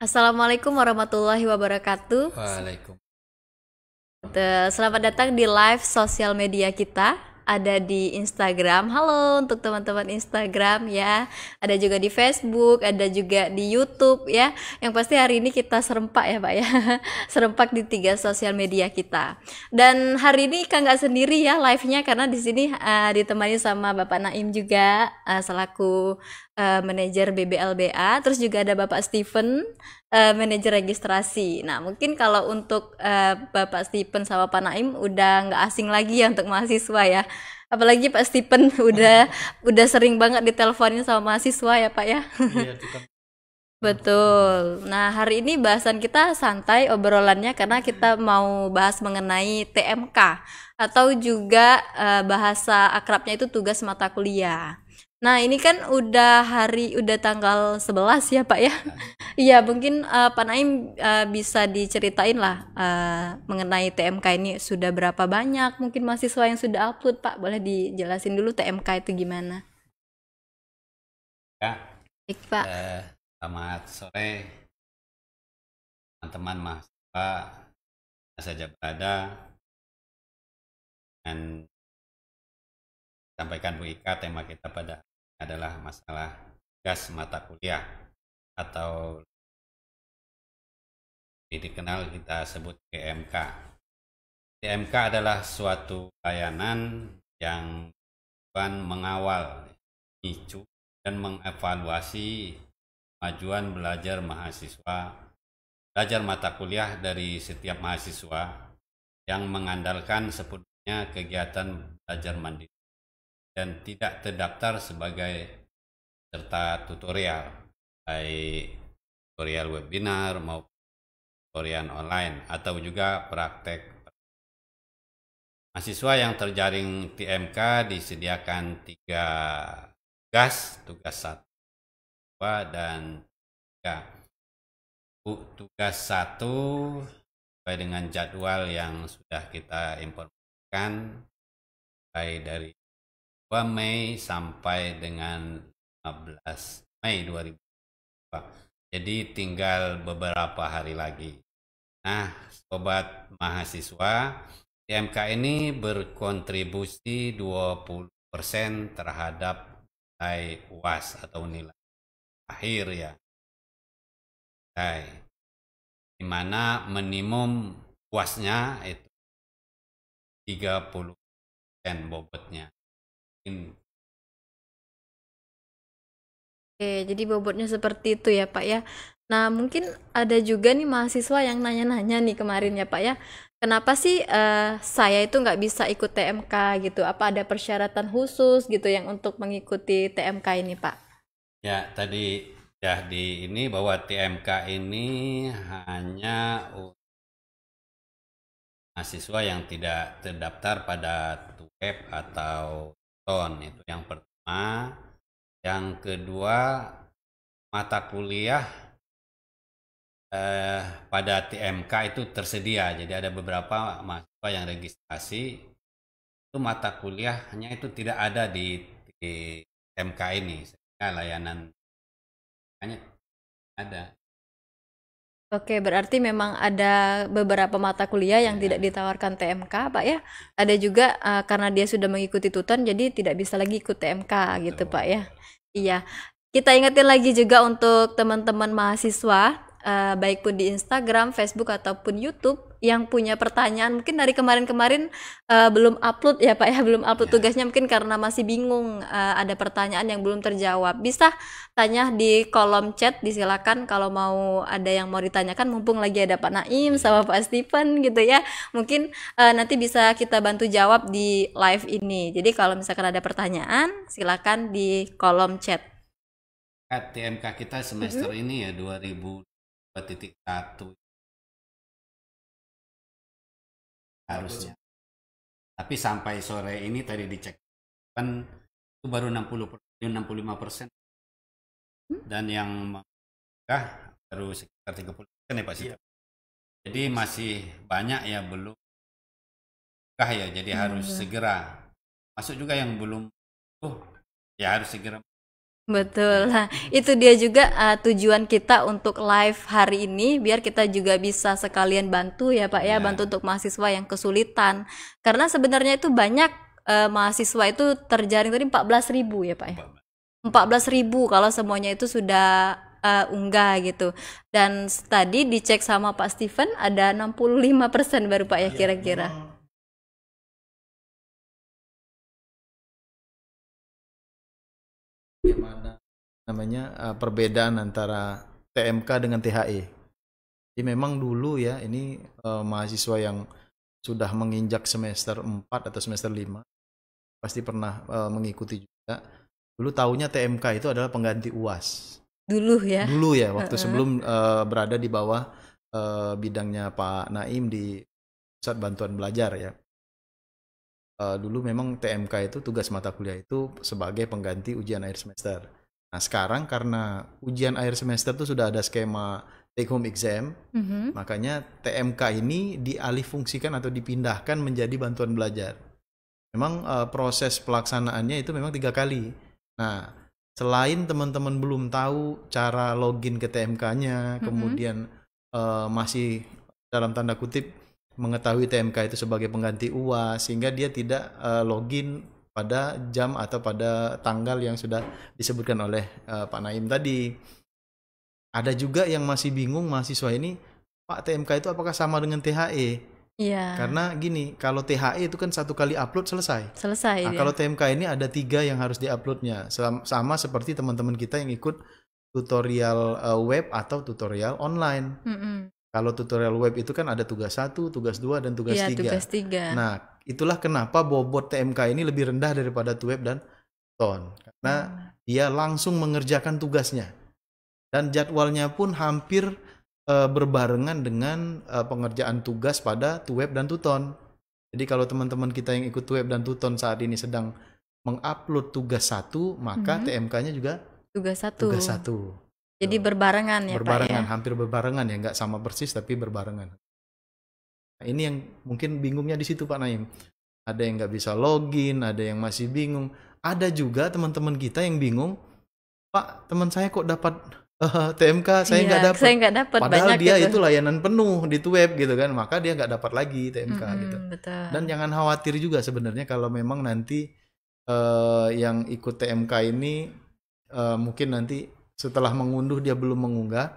Assalamualaikum warahmatullahi wabarakatuh. Waalaikumsalam. Selamat datang di live sosial media kita. Ada di Instagram. Halo untuk teman-teman Instagram ya. Ada juga di Facebook, ada juga di YouTube ya. Yang pasti hari ini kita serempak ya Pak ya. Serempak di 3 sosial media kita. Dan hari ini Kak nggak sendiri ya live-nya karena di sini ditemani sama Bapak Naim juga selaku manajer BBLBA. Terus juga ada Bapak Steven, manajer registrasi. Nah, mungkin kalau untuk Bapak Stephen sama Pak Naim udah nggak asing lagi ya untuk mahasiswa ya. Apalagi Pak Stephen udah sering banget diteleponin sama mahasiswa ya Pak ya. Iya, kita Betul. Nah, hari ini bahasan kita santai obrolannya karena kita mau bahas mengenai TMK atau juga bahasa akrabnya itu tugas mata kuliah. Nah, ini kan udah tanggal 11 ya, Pak ya. Iya, mungkin Pak Naim bisa diceritain lah mengenai TMK ini sudah berapa banyak mungkin mahasiswa yang sudah upload, Pak. Boleh dijelasin dulu TMK itu gimana? ya, Baik, Pak. selamat sore teman-teman mahasiswa mana saja berada, dan sampaikan Bu Ika, tema kita pada hari ini adalah masalah tugas mata kuliah atau dikenal kita sebut TMK. TMK adalah suatu layanan yang tujuan mengawal, micu, dan mengevaluasi kemajuan belajar mata kuliah dari setiap mahasiswa yang mengandalkan sepenuhnya kegiatan belajar mandiri dan tidak terdaftar sebagai peserta tutorial, baik tutorial webinar maupun tutorial online atau juga praktek. Mahasiswa yang terjaring TMK disediakan 3 tugas 1, 2, dan 3. Tugas 1 sesuai dengan jadwal yang sudah kita informasikan, mulai dari 2 Mei sampai dengan 15 Mei 2022. Jadi tinggal beberapa hari lagi. Nah, sobat mahasiswa, TMK ini berkontribusi 20% terhadap nilai UAS atau nilai akhir ya. Di mana minimum UASnya itu 30% bobotnya. Oke, jadi bobotnya seperti itu ya Pak ya. Nah, mungkin ada juga nih mahasiswa yang nanya-nanya nih kemarin ya Pak ya. Kenapa sih saya itu nggak bisa ikut TMK gitu? Apa ada persyaratan khusus gitu yang untuk mengikuti TMK ini Pak? Ya, tadi ya di ini bahwa TMK ini hanya untuk mahasiswa yang tidak terdaftar pada TUEP atau TON, itu yang pertama. Yang kedua, mata kuliah pada TMK itu tersedia. Jadi ada beberapa mahasiswa yang registrasi itu mata kuliahnya itu tidak ada di TMK ini, sehingga layanan hanya ada. Oke, berarti memang ada beberapa mata kuliah yang tidak Ya, ditawarkan TMK, Pak ya. Ada juga karena dia sudah mengikuti tuton, jadi tidak bisa lagi ikut TMK gitu, Pak ya. betul. Iya, kita ingetin lagi juga untuk teman-teman mahasiswa, baik pun di Instagram, Facebook ataupun YouTube yang punya pertanyaan, mungkin dari kemarin-kemarin belum upload ya, Pak ya, belum upload Ya, tugasnya mungkin karena masih bingung, ada pertanyaan yang belum terjawab. Bisa tanya di kolom chat, disilakan kalau mau ada yang mau ditanyakan mumpung lagi ada Pak Naim iya. sama Pak Steven gitu ya. Mungkin nanti bisa kita bantu jawab di live ini. Jadi kalau misalkan ada pertanyaan, silakan di kolom chat. TMK kita semester Mm-mm. ini ya 2002.1 harusnya. Tapi sampai sore ini tadi dicek kan itu baru 65% dan yang menikah baru sekitar 30% ya Pak Sita. Jadi masih banyak ya belum nikah ya, jadi harus Hmm. segera. Masuk juga yang belum ya harus segera. Betul. Nah, itu dia juga tujuan kita untuk live hari ini biar kita juga bisa sekalian bantu ya Pak ya, Ya. bantu untuk mahasiswa yang kesulitan. Karena sebenarnya itu banyak mahasiswa itu terjaring tadi 14.000 ya Pak ya. 14.000 kalau semuanya itu sudah unggah gitu. Dan tadi dicek sama Pak Steven ada 65% baru Pak ya kira-kira. Gimana namanya perbedaan antara TMK dengan THE. Jadi memang dulu ya ini mahasiswa yang sudah menginjak semester 4 atau semester 5 pasti pernah mengikuti juga. Dulu taunya TMK itu adalah pengganti UAS. Dulu ya. Dulu ya waktu sebelum berada di bawah bidangnya Pak Naim di Pusat Bantuan Belajar ya. Dulu memang TMK itu tugas mata kuliah itu sebagai pengganti ujian akhir semester. Nah sekarang karena ujian akhir semester itu sudah ada skema take home exam, makanya TMK ini dialihfungsikan atau dipindahkan menjadi bantuan belajar. Memang proses pelaksanaannya itu memang 3 kali. Nah selain teman-teman belum tahu cara login ke TMK-nya, kemudian masih dalam tanda kutip mengetahui TMK itu sebagai pengganti UAS sehingga dia tidak login pada jam atau pada tanggal yang sudah disebutkan oleh Pak Naim tadi. Ada juga yang masih bingung mahasiswa ini, Pak TMK itu apakah sama dengan THE? Iya. Karena gini, kalau THE itu kan 1 kali upload selesai. Selesai Nah, dia. kalau TMK ini ada 3 yang harus diuploadnya, sama seperti teman-teman kita yang ikut tutorial web atau tutorial online. Kalau tutorial web itu kan ada tugas 1, tugas 2, dan tugas 3. Tugas 3. Nah, itulah kenapa bobot TMK ini lebih rendah daripada web dan TON. Karena dia langsung mengerjakan tugasnya. Dan jadwalnya pun hampir berbarengan dengan pengerjaan tugas pada web dan TON. Jadi kalau teman-teman kita yang ikut web dan TON saat ini sedang mengupload tugas 1, maka TMK-nya juga tugas 1. Tugas 1. Jadi berbarengan ya berbarengan, Pak ya? hampir berbarengan ya, nggak sama persis tapi berbarengan. Nah, ini yang mungkin bingungnya di situ Pak Naim. Ada yang nggak bisa login, ada yang masih bingung. Ada juga teman-teman kita yang bingung, Pak teman saya kok dapat TMK, saya nggak dapat. Saya nggak dapat. Padahal banyak dia gitu. itu layanan penuh di web gitu kan, maka dia nggak dapat lagi TMK gitu. Betul. Dan jangan khawatir juga sebenarnya kalau memang nanti yang ikut TMK ini mungkin nanti setelah mengunduh dia belum mengunggah,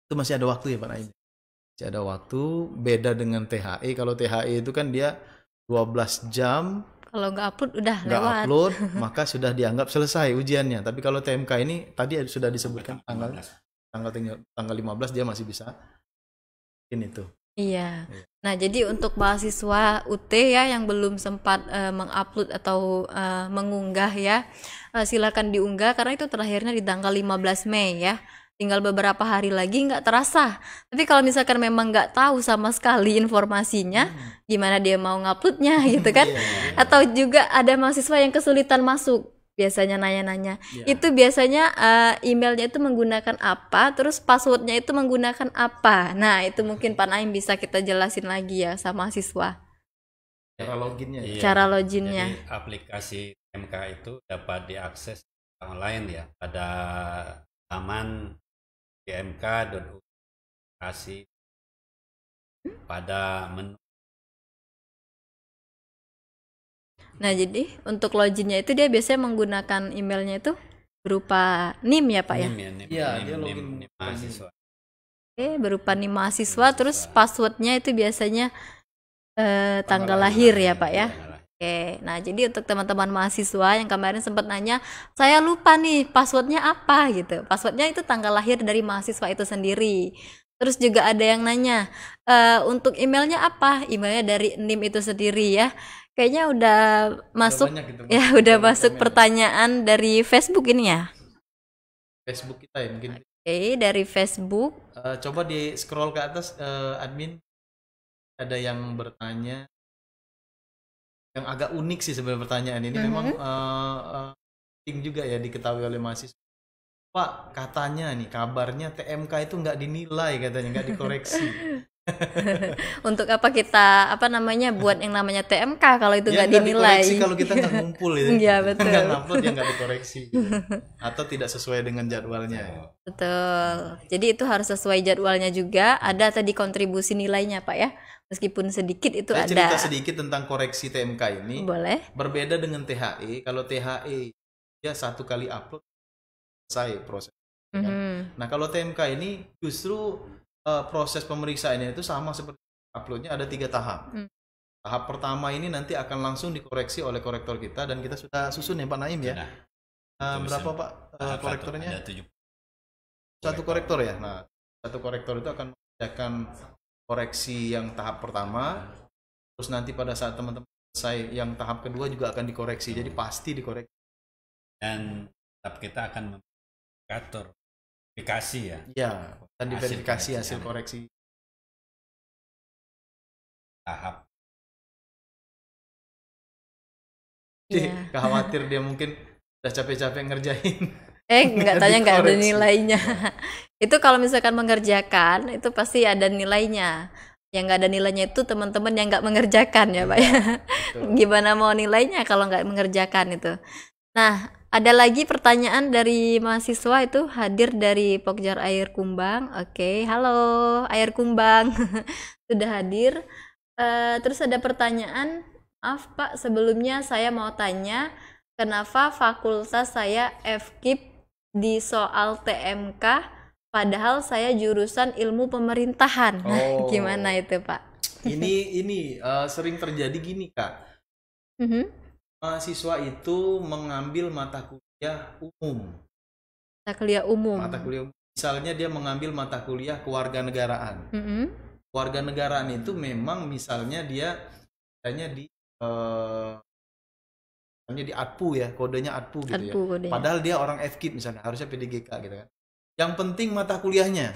itu masih ada waktu ya Pak Naim. Masih ada waktu, beda dengan THE. Kalau THE itu kan dia 12 jam. Kalau nggak upload udah nggak lewat. upload, maka sudah dianggap selesai ujiannya. Tapi kalau TMK ini tadi sudah disebutkan tanggal 15 dia masih bisa ini tuh. Iya. Nah, jadi untuk mahasiswa UT ya yang belum sempat mengupload atau mengunggah ya, silakan diunggah karena itu terakhirnya di tanggal 15 Mei ya. Tinggal beberapa hari lagi, nggak terasa. Tapi kalau misalkan memang nggak tahu sama sekali informasinya, gimana dia mau nguploadnya gitu kan? Atau juga ada mahasiswa yang kesulitan masuk. Biasanya nanya-nanya, itu biasanya emailnya itu menggunakan apa, terus passwordnya itu menggunakan apa. Nah itu mungkin Pak Naim bisa kita jelasin lagi ya sama siswa. Cara loginnya. Iya. Cara loginnya. Jadi aplikasi MK itu dapat diakses online ya pada laman dmk.uid pada menu. Nah, jadi untuk loginnya itu dia biasanya menggunakan emailnya itu berupa NIM ya Pak ya? Iya, dia login NIM mahasiswa. Oke, berupa NIM mahasiswa, terus passwordnya itu biasanya tanggal lahir ya Pak ya? Oke, nah jadi untuk teman-teman mahasiswa yang kemarin sempat nanya, saya lupa nih passwordnya apa gitu. Passwordnya itu tanggal lahir dari mahasiswa itu sendiri. Terus juga ada yang nanya, untuk emailnya apa? Emailnya dari NIM itu sendiri ya. Kayaknya udah masuk ya, udah masuk pertanyaan dari Facebook ini ya. Facebook kita ya mungkin. Oke, dari Facebook. Coba di scroll ke atas admin, ada yang bertanya yang agak unik sih sebenarnya pertanyaan ini. Memang penting juga ya diketahui oleh mahasiswa. Pak, katanya nih kabarnya TMK itu nggak dinilai katanya, nggak dikoreksi. Untuk apa kita buat yang namanya TMK kalau itu Ya nggak nggak dinilai. dikoreksi kalau kita nggak ngumpul ya. Iya, betul. Nggak ngupload ya nggak dikoreksi. Gitu. Atau tidak sesuai dengan jadwalnya. Betul. Jadi itu harus sesuai jadwalnya juga. Ada tadi kontribusi nilainya Pak ya. Meskipun sedikit itu Saya ada. cerita sedikit tentang koreksi TMK ini. Boleh. Berbeda dengan THE. Kalau THE dia 1 kali upload selesai proses. Kan? Mhm. Nah kalau TMK ini justru proses pemeriksaannya itu sama seperti uploadnya, ada 3 tahap. Tahap pertama ini nanti akan langsung dikoreksi oleh korektor kita, dan kita sudah susun ya Pak Naim ya. Berapa Pak korektornya? Ada 7. 1 korektor ya. Nah 1 korektor itu akan mengerjakan koreksi yang tahap pertama, terus nanti pada saat teman-teman selesai yang tahap kedua juga akan dikoreksi. Jadi pasti dikoreksi. Dan tetap kita akan memverifikasi verifikasi ya. Iya, dan diverifikasi hasil koreksi. Tahap. Iya. Khawatir dia mungkin udah capek-capek ngerjain. Nggak tanya nggak ada Dikoreksi. nilainya. Itu kalau misalkan mengerjakan itu pasti ada nilainya. Yang nggak ada nilainya itu teman-teman yang nggak mengerjakan ya Pak ya. Betul. Gimana mau nilainya kalau nggak mengerjakan itu. Nah, ada lagi pertanyaan dari mahasiswa itu hadir dari Pokjar Air Kumbang. Oke, halo Air Kumbang. Sudah hadir. Terus ada pertanyaan, maaf Pak, sebelumnya saya mau tanya, kenapa fakultas saya FKIP di soal TMK, padahal saya jurusan ilmu pemerintahan. Nah, gimana itu Pak? Ini sering terjadi gini Kak. Mahasiswa itu mengambil mata kuliah umum. Mata kuliah umum. Mata kuliah umum. Misalnya dia mengambil mata kuliah kewarganegaraan. Kewarganegaraan itu memang misalnya dia misalnya di ADPU ya, kodenya ADPU gitu ya. Kodenya. Padahal dia orang FKIP misalnya, harusnya PDGK gitu kan. Yang penting mata kuliahnya.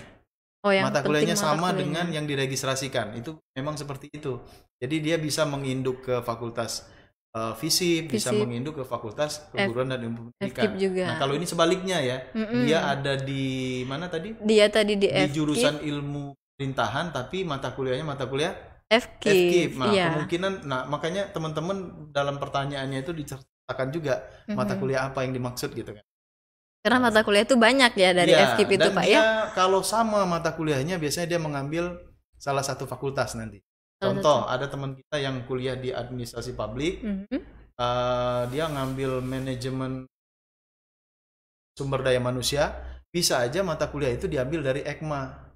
Mata kuliahnya sama dengan yang diregistrasikan. Itu memang seperti itu. Jadi dia bisa menginduk ke fakultas FISIP, bisa menginduk ke fakultas perguruan dan ilmu pendidikan. juga. Nah kalau ini sebaliknya ya, dia ada di mana tadi? Dia tadi di jurusan ilmu pemerintahan, tapi mata kuliahnya mata kuliah FKIP. Nah kemungkinan, makanya teman-teman dalam pertanyaannya itu diceritakan juga mata kuliah apa yang dimaksud gitu kan? Karena mata kuliah itu banyak ya dari FKIP itu dan Pak dia, ya. Kalau sama mata kuliahnya biasanya dia mengambil salah satu fakultas nanti. Contoh, ada teman kita yang kuliah di administrasi publik, dia ngambil manajemen sumber daya manusia, bisa aja mata kuliah itu diambil dari EKMA.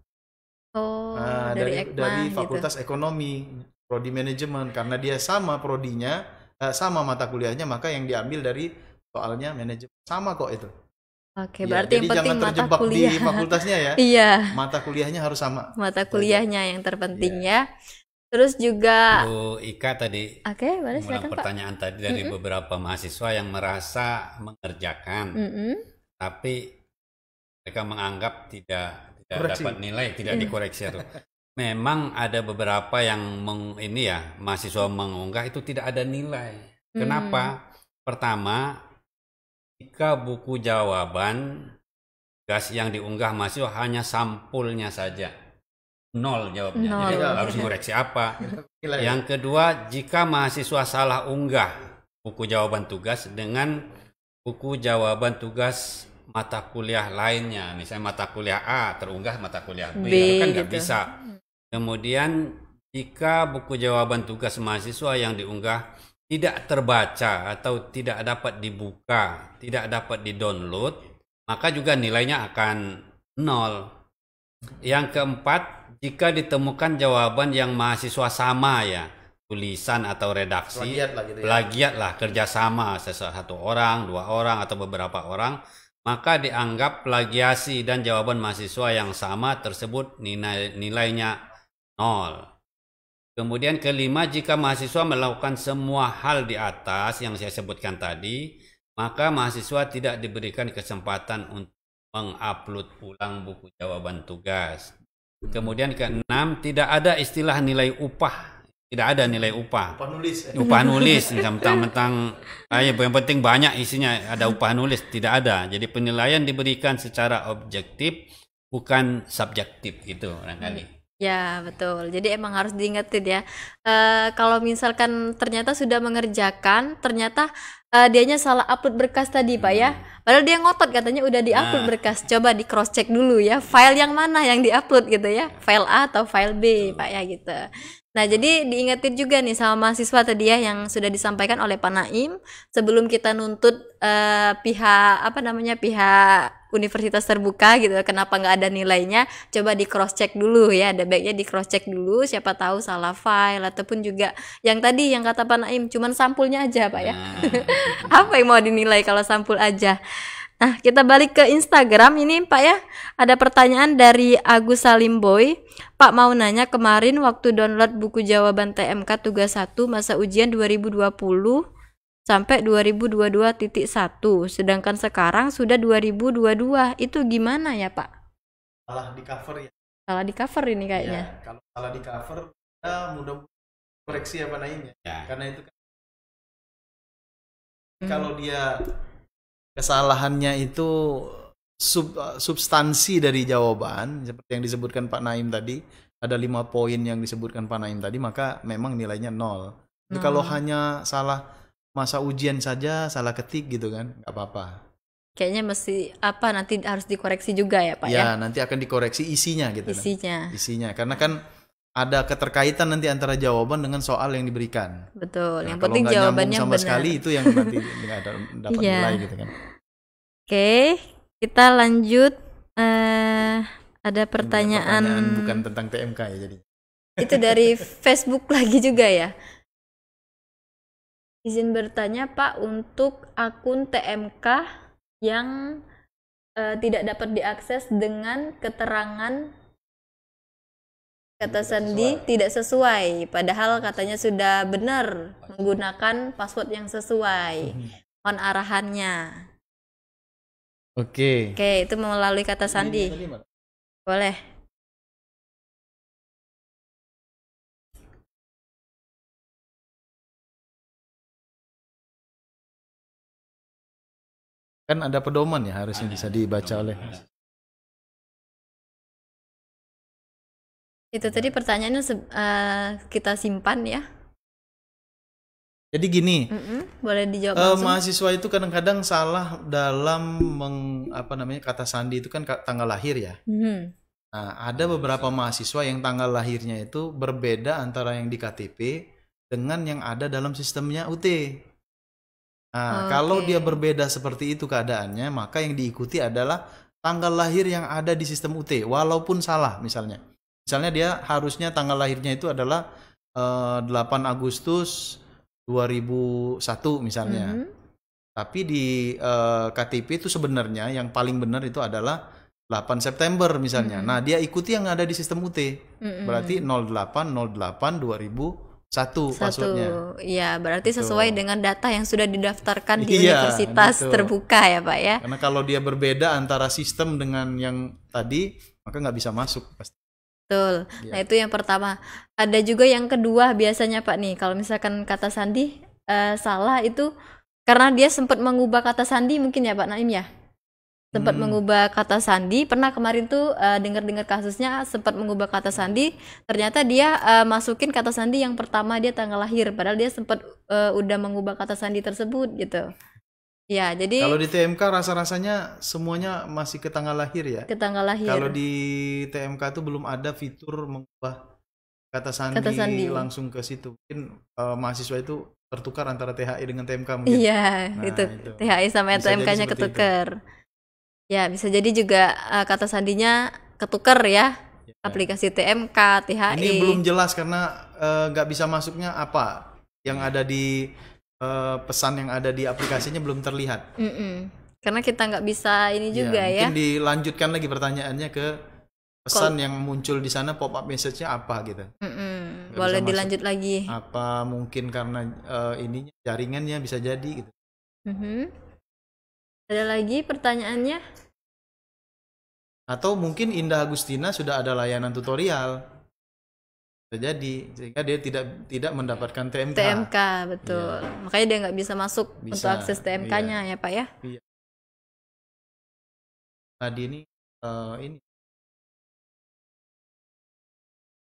Dari fakultas ekonomi, prodi manajemen, karena dia sama prodinya, sama mata kuliahnya, maka yang diambil dari soalnya manajemen sama kok itu. Oke, berarti yang penting jangan terjebak mata kuliah di fakultasnya ya. Iya. Mata kuliahnya harus sama. Mata kuliahnya yang terpenting ya. Terus juga Bu Ika tadi boleh silakan Pak. Pertanyaan tadi dari beberapa mahasiswa yang merasa mengerjakan, tapi mereka menganggap tidak dapat nilai, tidak dikoreksi itu. Memang ada beberapa yang mahasiswa mengunggah itu tidak ada nilai. Kenapa? Pertama, jika buku jawaban tugas yang diunggah mahasiswa hanya sampulnya saja, 0 jawabnya. Jadi harus koreksi apa? Yang kedua, jika mahasiswa salah unggah buku jawaban tugas dengan buku jawaban tugas mata kuliah lainnya, misalnya mata kuliah A terunggah mata kuliah B, itu kan nggak bisa. Kemudian jika buku jawaban tugas mahasiswa yang diunggah tidak terbaca atau tidak dapat dibuka, tidak dapat di-download, maka juga nilainya akan 0. Yang keempat, jika ditemukan jawaban yang mahasiswa sama ya, tulisan atau redaksi, plagiatlah kerjasama satu orang, 2 orang, atau beberapa orang, maka dianggap plagiasi dan jawaban mahasiswa yang sama tersebut nilainya 0. Kemudian kelima, jika mahasiswa melakukan semua hal di atas yang saya sebutkan tadi, maka mahasiswa tidak diberikan kesempatan untuk mengupload ulang buku jawaban tugas. Kemudian keenam, tidak ada istilah nilai upah. Tidak ada nilai upah. Upah nulis. Mentang-mentang yang penting banyak isinya, ada upah nulis. Tidak ada. Jadi penilaian diberikan secara objektif, bukan subjektif gitu barangkali. Ya, betul. Jadi emang harus diingetin ya. Kalau misalkan ternyata sudah mengerjakan, ternyata dianya salah upload berkas tadi, Pak ya. Padahal dia ngotot katanya udah diupload berkas. Coba di cross check dulu ya, file yang mana yang diupload gitu ya. File A atau file B, Pak ya gitu. Nah, jadi diingetin juga nih sama mahasiswa tadi ya yang sudah disampaikan oleh Pak Naim sebelum kita nuntut pihak apa namanya pihak universitas terbuka gitu, kenapa nggak ada nilainya, coba di cross check dulu ya, ada baiknya di cross check dulu, siapa tahu salah file ataupun juga yang tadi yang kata Pak Naim cuman sampulnya aja Pak ya. Apa yang mau dinilai kalau sampul aja. Nah, kita balik ke Instagram ini Pak ya. Ada pertanyaan dari Agus Salim Boy. Pak mau nanya, kemarin waktu download buku jawaban TMK tugas 1 masa ujian 2020 sampai 2022.1, sedangkan sekarang sudah 2022. Itu gimana ya, Pak? Salah di cover ya. Salah di cover ini kayaknya. Ya, kalau salah di cover, kita mudah koreksi apa Naim ya. Karena itu kan kalau dia kesalahannya itu substansi dari jawaban seperti yang disebutkan Pak Naim tadi, ada 5 poin yang disebutkan Pak Naim tadi, maka memang nilainya 0. Tapi kalau hanya salah masa ujian saja, salah ketik gitu kan, nggak apa-apa. Kayaknya mesti apa nanti harus dikoreksi juga ya Pak ya? Ya, nanti akan dikoreksi isinya gitu. Isinya. Karena kan ada keterkaitan nanti antara jawaban dengan soal yang diberikan. Betul. Nah, yang penting jawabannya sama benar. Sekali itu yang nanti nggak dapat nilai gitu kan. Oke, kita lanjut. Ada pertanyaan bukan tentang TMK ya jadi. Itu dari Facebook lagi juga ya. Izin bertanya Pak, untuk akun TMK yang tidak dapat diakses dengan keterangan kata sandi tidak sesuai, padahal katanya sudah benar menggunakan password yang sesuai. Mohon arahannya. Oke, itu melalui kata sandi. Boleh. Kan ada pedoman ya, harusnya bisa dibaca oleh. Itu tadi pertanyaannya kita simpan ya. Jadi gini, boleh dijawab langsung. Mahasiswa itu kadang-kadang salah dalam kata sandi itu kan tanggal lahir ya. Nah, ada beberapa mahasiswa yang tanggal lahirnya itu berbeda antara yang di KTP dengan yang ada dalam sistemnya UT. Nah, kalau dia berbeda seperti itu keadaannya, maka yang diikuti adalah tanggal lahir yang ada di sistem UT, walaupun salah misalnya. Misalnya dia harusnya tanggal lahirnya itu adalah 8 Agustus 2001 misalnya. Tapi di KTP itu sebenarnya yang paling benar itu adalah 8 September misalnya. Nah, dia ikuti yang ada di sistem UT. Berarti 08/08/2001 passwordnya. Iya, berarti sesuai dengan data yang sudah didaftarkan di universitas terbuka ya Pak ya. Karena kalau dia berbeda antara sistem dengan yang tadi, maka nggak bisa masuk pasti. Betul. Nah, itu yang pertama. Ada juga yang kedua biasanya Pak nih, kalau misalkan kata sandi salah itu karena dia sempat mengubah kata sandi mungkin ya Pak Naim ya. Sempat mengubah kata sandi, pernah kemarin tuh dengar-dengar kasusnya sempat mengubah kata sandi, ternyata dia masukin kata sandi yang pertama dia tanggal lahir, padahal dia sempat udah mengubah kata sandi tersebut gitu. Ya, jadi kalau di TMK rasa-rasanya semuanya masih ke tanggal lahir ya. Ke tanggal lahir. Kalau di TMK itu belum ada fitur mengubah kata sandi langsung ke situ. Mungkin mahasiswa itu tertukar antara THI dengan TMK mungkin. Iya, nah, itu THI sama TMK-nya ketukar. Ya, bisa jadi juga kata sandinya ketukar ya. Aplikasi TMK, THI. Ini belum jelas karena nggak bisa masuknya apa yang ada di pesan yang ada di aplikasinya belum terlihat. Karena kita nggak bisa ini juga ya. Mungkin dilanjutkan lagi pertanyaannya ke pesan yang muncul di sana, pop up message-nya apa gitu. Boleh dilanjut lagi. Apa mungkin karena ininya jaringannya bisa jadi gitu. Ada lagi pertanyaannya? Atau mungkin Indah Agustina sudah ada layanan tutorial. Jadi sehingga dia tidak mendapatkan TMK. TMK betul. Iya. Makanya dia nggak bisa masuk untuk akses TMK-nya ya Pak ya. Iya. Tadi ini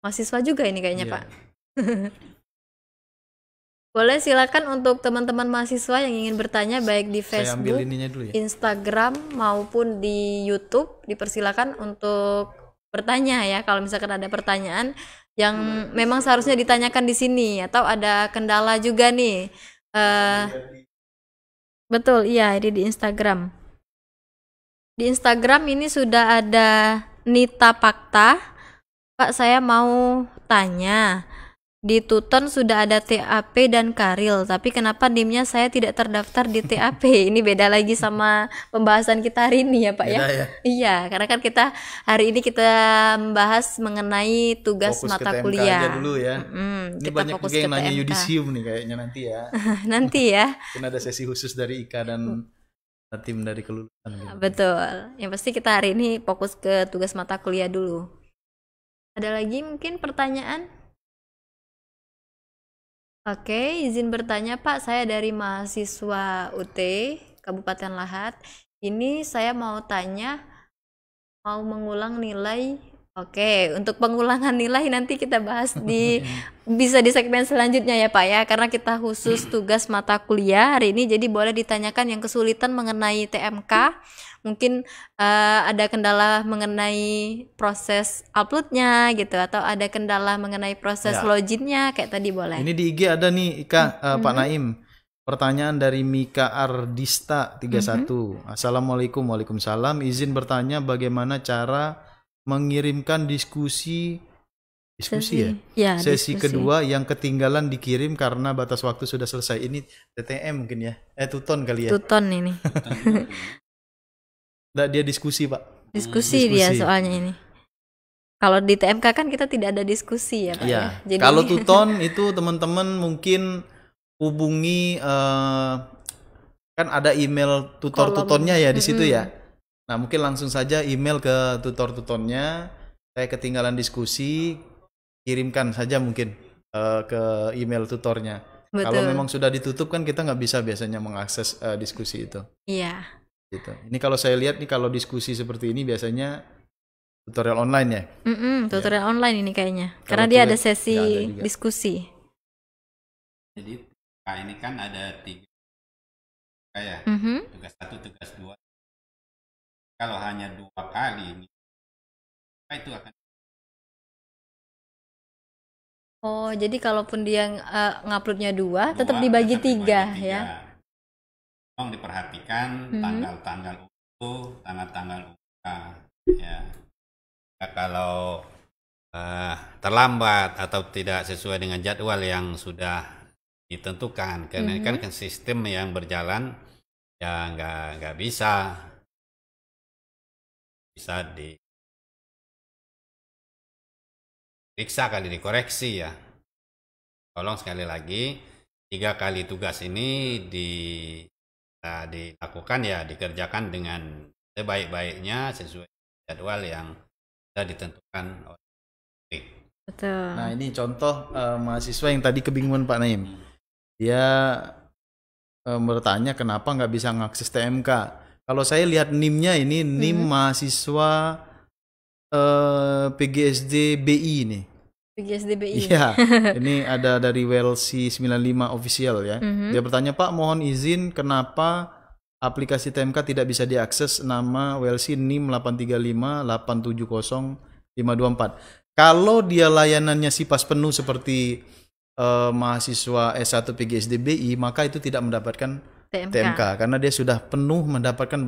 mahasiswa juga ini kayaknya, Iya. Pak. Boleh silakan untuk teman-teman mahasiswa yang ingin bertanya baik di Saya ambil Facebook, ininya dulu ya. Instagram maupun di YouTube, dipersilakan untuk bertanya ya. Kalau misalkan ada pertanyaan yang memang seharusnya ditanyakan di sini atau ada kendala juga nih. Betul, iya, ini di Instagram. Di Instagram ini sudah ada Nita Pakta. Pak, saya mau tanya. Di Tuton sudah ada TAP dan Karil, tapi kenapa NIM-nya saya tidak terdaftar di TAP? Ini beda lagi sama pembahasan kita hari ini ya, Pak ya? Beda ya? Iya, karena kan kita hari ini kita membahas mengenai tugas Fokus ke mata TMK kuliah. aja dulu ya. Ini Kita banyak fokus juga yang ke nanya TMK. yudisium nih kayaknya nanti ya. Nanti ya. Mungkin ada sesi khusus dari Ika dan tim dari kelulusan gitu. Betul. Yang pasti kita hari ini fokus ke tugas mata kuliah dulu. Ada lagi mungkin pertanyaan? Oke, izin bertanya Pak, saya dari mahasiswa UT Kabupaten Lahat. Ini saya mau tanya, mau mengulang nilai. Oke, untuk pengulangan nilai nanti kita bahas bisa di segmen selanjutnya ya Pak ya, karena kita khusus tugas mata kuliah hari ini, jadi boleh ditanyakan yang kesulitan mengenai TMK. Mungkin ada kendala mengenai proses uploadnya gitu, atau ada kendala mengenai proses Ya. loginnya kayak tadi boleh. Ini di IG ada nih Ika, Pak Naim. Pertanyaan dari Mika Ardista 31. Assalamualaikum, waalaikumsalam. Izin bertanya bagaimana cara mengirimkan diskusi ya? Ya, Sesi diskusi. kedua yang ketinggalan dikirim karena batas waktu sudah selesai. Ini TTM mungkin ya? Tuton kali ya? Tuton ini. Nggak, dia diskusi Pak. Diskusi dia soalnya ini. Kalau di TMK kan kita tidak ada diskusi ya Pak ya. Iya. Jadi Kalau Tuton itu teman-teman mungkin hubungi kan ada email tutor-tutornya ya di situ ya. Nah, mungkin langsung saja email ke tutor-tutornya. Saya ketinggalan diskusi, kirimkan saja mungkin ke email tutornya. Betul. Kalau memang sudah ditutup kan kita nggak bisa biasanya mengakses diskusi itu. Iya. Gitu. Ini kalau saya lihat nih kalau diskusi seperti ini biasanya tutorial online ya. Tutorial online ini kayaknya. Kalau Karena dia tuh ada nggak sesi ada juga. diskusi. Jadi ini kan ada 3 ya, tugas 1, tugas 2. Kalau hanya 2 kali, itu akan. Oh, jadi kalaupun dia nguploadnya 2, tetap 2, dibagi tetap 3 ya. Tolong diperhatikan tanggal-tanggal utuh, tanggal-tanggal UKA ya. Kalau terlambat atau tidak sesuai dengan jadwal yang sudah ditentukan, karena ini kan sistem yang berjalan ya nggak bisa diperiksa kali dikoreksi ya. Tolong sekali lagi 3 kali tugas ini dilakukan ya, dikerjakan dengan sebaik-baiknya sesuai jadwal yang sudah ditentukan oleh. Betul. Nah, ini contoh mahasiswa yang tadi kebingungan Pak Naim. Dia bertanya kenapa nggak bisa ngakses TMK. Kalau saya lihat NIM-nya ini NIM mahasiswa PGSD BI ini. PGSDBI. Iya, ini ada dari WLC 95 official ya. Dia bertanya, Pak, mohon izin kenapa aplikasi TMK tidak bisa diakses, nama WLC NIM 835870524. Kalau dia layanannya SIPAS penuh seperti mahasiswa S1 PGSD-BI, maka itu tidak mendapatkan TMK karena dia sudah penuh mendapatkan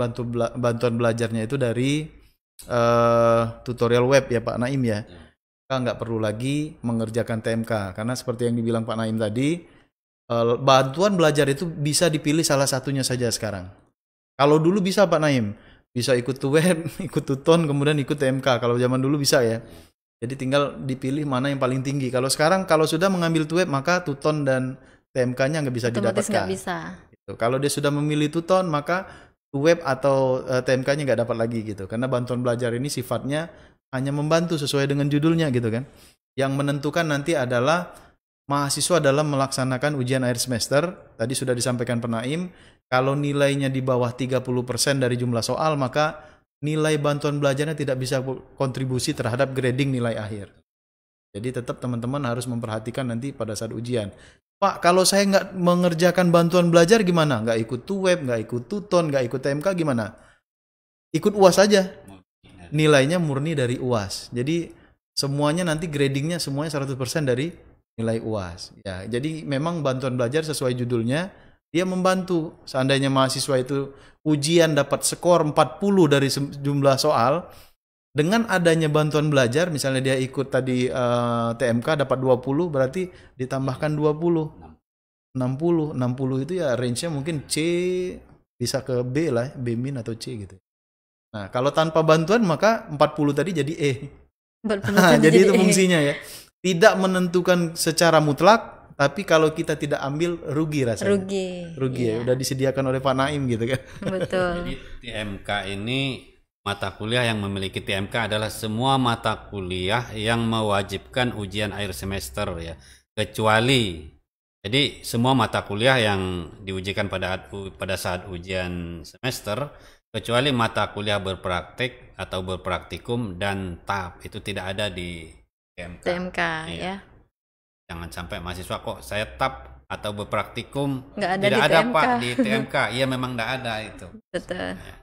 bantuan belajarnya itu dari tutorial web ya Pak Naim ya. Kita nggak perlu lagi mengerjakan TMK karena seperti yang dibilang Pak Naim tadi, bantuan belajar itu bisa dipilih salah satunya saja sekarang. Kalau dulu bisa Pak Naim, bisa ikut web, ikut tuton, kemudian ikut TMK. Kalau zaman dulu bisa ya. Jadi tinggal dipilih mana yang paling tinggi. Kalau sekarang kalau sudah mengambil web maka tuton dan TMK-nya nggak bisa otomatis didapatkan. nggak bisa. Gitu. Kalau dia sudah memilih tuton maka web atau TMK-nya nggak dapat lagi gitu. Karena bantuan belajar ini sifatnya hanya membantu sesuai dengan judulnya gitu kan. Yang menentukan nanti adalah mahasiswa dalam melaksanakan ujian akhir semester. Tadi sudah disampaikan Pak Naim, kalau nilainya di bawah 30% dari jumlah soal maka nilai bantuan belajarnya tidak bisa kontribusi terhadap grading nilai akhir. Jadi tetap teman-teman harus memperhatikan nanti pada saat ujian. Pak, kalau saya nggak mengerjakan bantuan belajar gimana? Nggak ikut TUWEB, nggak ikut TUTON, nggak ikut TMK gimana? Ikut UAS aja. Nilainya murni dari UAS. Jadi semuanya nanti gradingnya semuanya 100% dari nilai UAS. Ya, jadi memang bantuan belajar sesuai judulnya, dia membantu. Seandainya mahasiswa itu ujian dapat skor 40 dari jumlah soal, dengan adanya bantuan belajar, misalnya dia ikut tadi TMK dapat 20, berarti ditambahkan 20. 60 itu ya range-nya mungkin C bisa ke B lah, B- atau C gitu. Nah, kalau tanpa bantuan maka 40 tadi jadi E. 40 Jadi itu E. fungsinya ya. Tidak menentukan secara mutlak, tapi kalau kita tidak ambil rugi rasanya. Rugi ya, Iya. udah disediakan oleh Pak Naim gitu kan. Betul. Jadi TMK ini mata kuliah yang memiliki TMK adalah semua mata kuliah yang mewajibkan ujian akhir semester ya. Kecuali jadi semua mata kuliah yang diujikan pada saat ujian semester kecuali mata kuliah berpraktik atau berpraktikum dan TAP itu tidak ada di TMK. TMK Iya. ya. Jangan sampai mahasiswa kok saya TAP atau berpraktikum Nggak ada tidak di ada TMK. Pak di TMK. Iya memang tidak ada itu. Betul. Ya.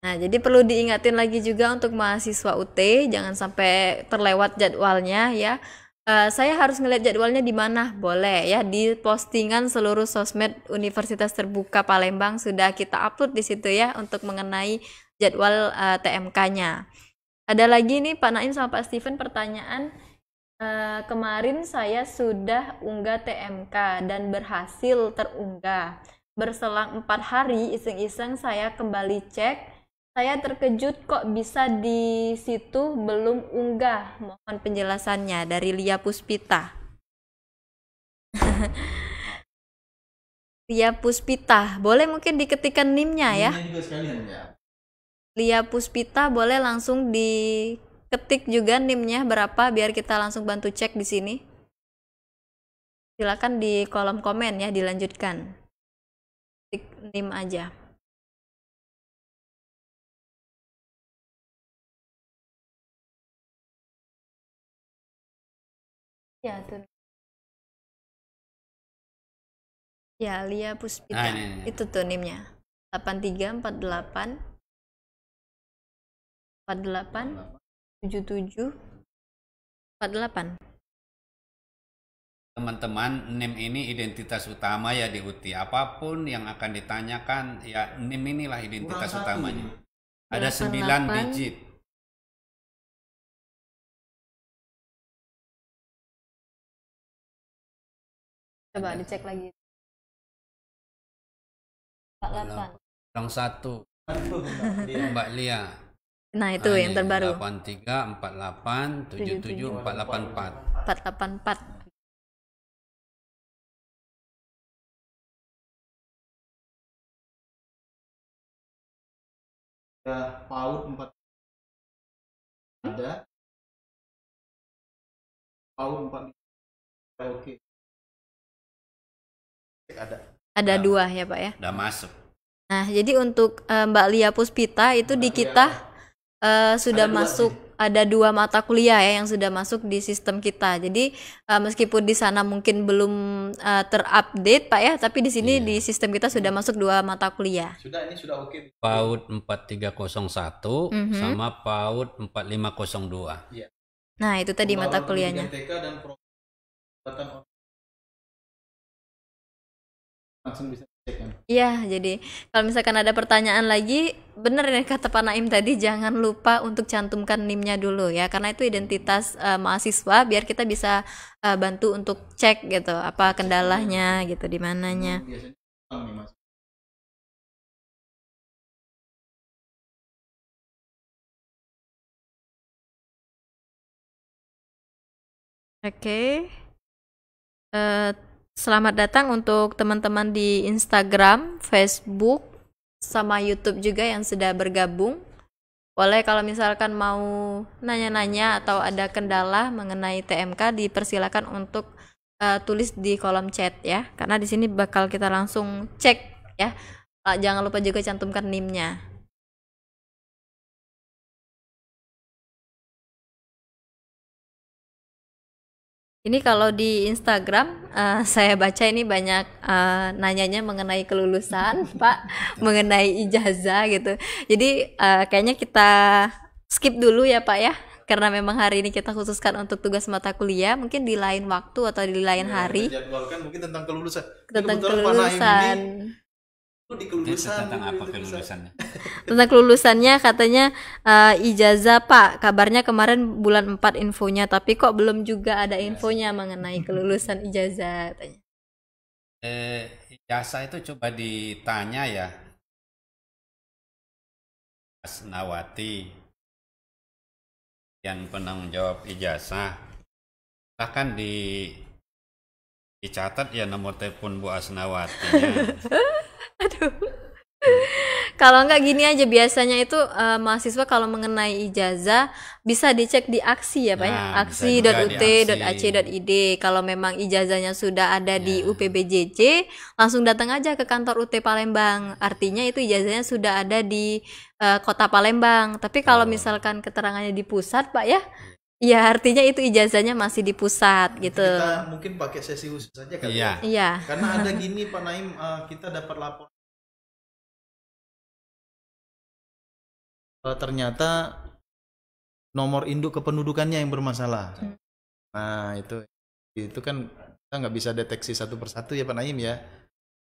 Nah, jadi perlu diingatin lagi juga untuk mahasiswa UT, jangan sampai terlewat jadwalnya ya. Saya harus ngeliat jadwalnya di mana? Boleh ya, di postingan seluruh sosmed Universitas Terbuka Palembang sudah kita upload di situ ya untuk mengenai jadwal TMK-nya. Ada lagi nih Pak Naim sama Pak Steven pertanyaan. Kemarin saya sudah unggah TMK dan berhasil terunggah. Berselang 4 hari iseng-iseng saya kembali cek. Saya terkejut kok bisa di situ belum unggah. Mohon penjelasannya dari Lia Puspita. Lia Puspita, boleh mungkin diketikkan NIM-nya ya. Ini juga sekalian ya. Lia Puspita boleh langsung diketik juga NIM-nya berapa biar kita langsung bantu cek di sini. Silakan di kolom komen ya dilanjutkan. Ketik NIM aja. Ya, tuh. Ya, Lia Puspita. Nah, ini. Itu tuh NIM-nya. 8348 77 48. Teman-teman, NIM ini identitas utama ya di UTI. Apapun yang akan ditanyakan, ya NIM inilah identitas utamanya. Ada 9 digit. Coba dicek lagi. 48. Yang satu, Mbak Lia. Nah, itu yang terbaru. 83 48 77 484. 484. Ada PAUD 4 ada PAUD 4 oke. Ada 2 ya, Pak ya. Udah masuk. Nah, jadi untuk Mbak Lia Puspita itu di kita sudah masuk ada 2 mata kuliah ya yang sudah masuk di sistem kita. Jadi meskipun di sana mungkin belum terupdate Pak ya, tapi di sini di sistem kita sudah masuk 2 mata kuliah. Sudah, ini sudah oke. PAUD 4301 sama PAUD 4502. Iya. Nah, itu tadi mata kuliahnya. TK dan langsung bisa cek kan. Iya, jadi kalau misalkan ada pertanyaan lagi, bener ya kata Pak Naim tadi, jangan lupa untuk cantumkan NIM-nya dulu ya, karena itu identitas mahasiswa, biar kita bisa bantu untuk cek gitu, apa kendalanya gitu, di mananya. Biasanya nih Mas. Oke. Selamat datang untuk teman-teman di Instagram, Facebook, sama YouTube juga yang sudah bergabung. Boleh kalau misalkan mau nanya-nanya atau ada kendala mengenai TMK, dipersilakan untuk tulis di kolom chat ya. Karena di sini bakal kita langsung cek ya. Jangan lupa juga cantumkan NIM-nya. Ini kalau di Instagram saya baca ini banyak nanyanya mengenai kelulusan, Pak, mengenai ijazah gitu. Jadi kayaknya kita skip dulu ya, Pak ya. Karena memang hari ini kita khususkan untuk tugas mata kuliah, mungkin di lain waktu atau di lain hari Jadwalkan mungkin tentang kelulusan. tentang Kebetulan Pak Naim kelulusan. ini di Itu kelulusan. tentang apa kelulusannya? Tentang kelulusannya katanya ijazah Pak, kabarnya kemarin bulan 4 infonya, tapi kok belum juga ada infonya mengenai kelulusan ijazah katanya. Ijazah itu coba ditanya ya Mas Nawati yang penanggung jawab ijazah. Bahkan dicatat ya nomor telepon Bu Asnawatinya. Aduh. Kalau nggak gini aja biasanya itu mahasiswa kalau mengenai ijazah bisa dicek di aksi ya Pak ya, Nah, bisa juga di aksi.ut.ac.id. Kalau memang ijazahnya sudah ada di UPBJJ, langsung datang aja ke kantor UT Palembang. Artinya itu ijazahnya sudah ada di Kota Palembang. Tapi kalau misalkan keterangannya di pusat Pak ya, ya artinya itu ijazahnya masih di pusat gitu. Kita mungkin pakai sesi khusus saja kali Iya. ya. Iya. Karena ada gini Pak Naim, kita dapat lapor. Ternyata nomor induk kependudukannya yang bermasalah. Nah itu kan kita nggak bisa deteksi satu persatu ya Pak Naim ya.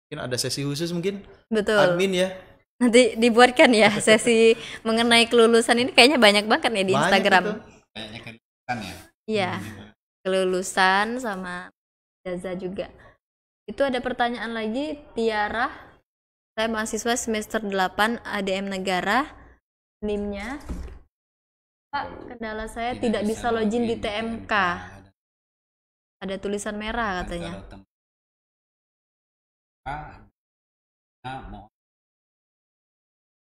Mungkin ada sesi khusus mungkin Betul. admin ya. Nanti dibuatkan ya sesi mengenai kelulusan ini kayaknya banyak banget ya di Banyak Instagram. itu. Kayaknya kelulusan ya. Iya, kelulusan sama ijazah juga. Itu ada pertanyaan lagi, Tiara. Saya mahasiswa semester 8 ADM Negara. NIM-nya, Pak, kendala saya tidak bisa login di TMK. Ada tulisan merah katanya.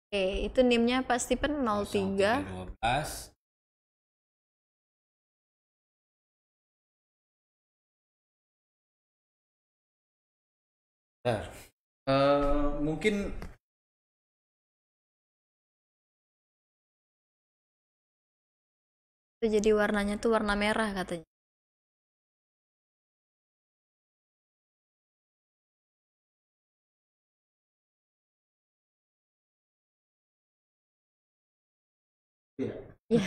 Oke, itu NIM-nya Pak Stephen 03. 12. Nah, mungkin Itu jadi warnanya tuh warna merah katanya. ya. Ya.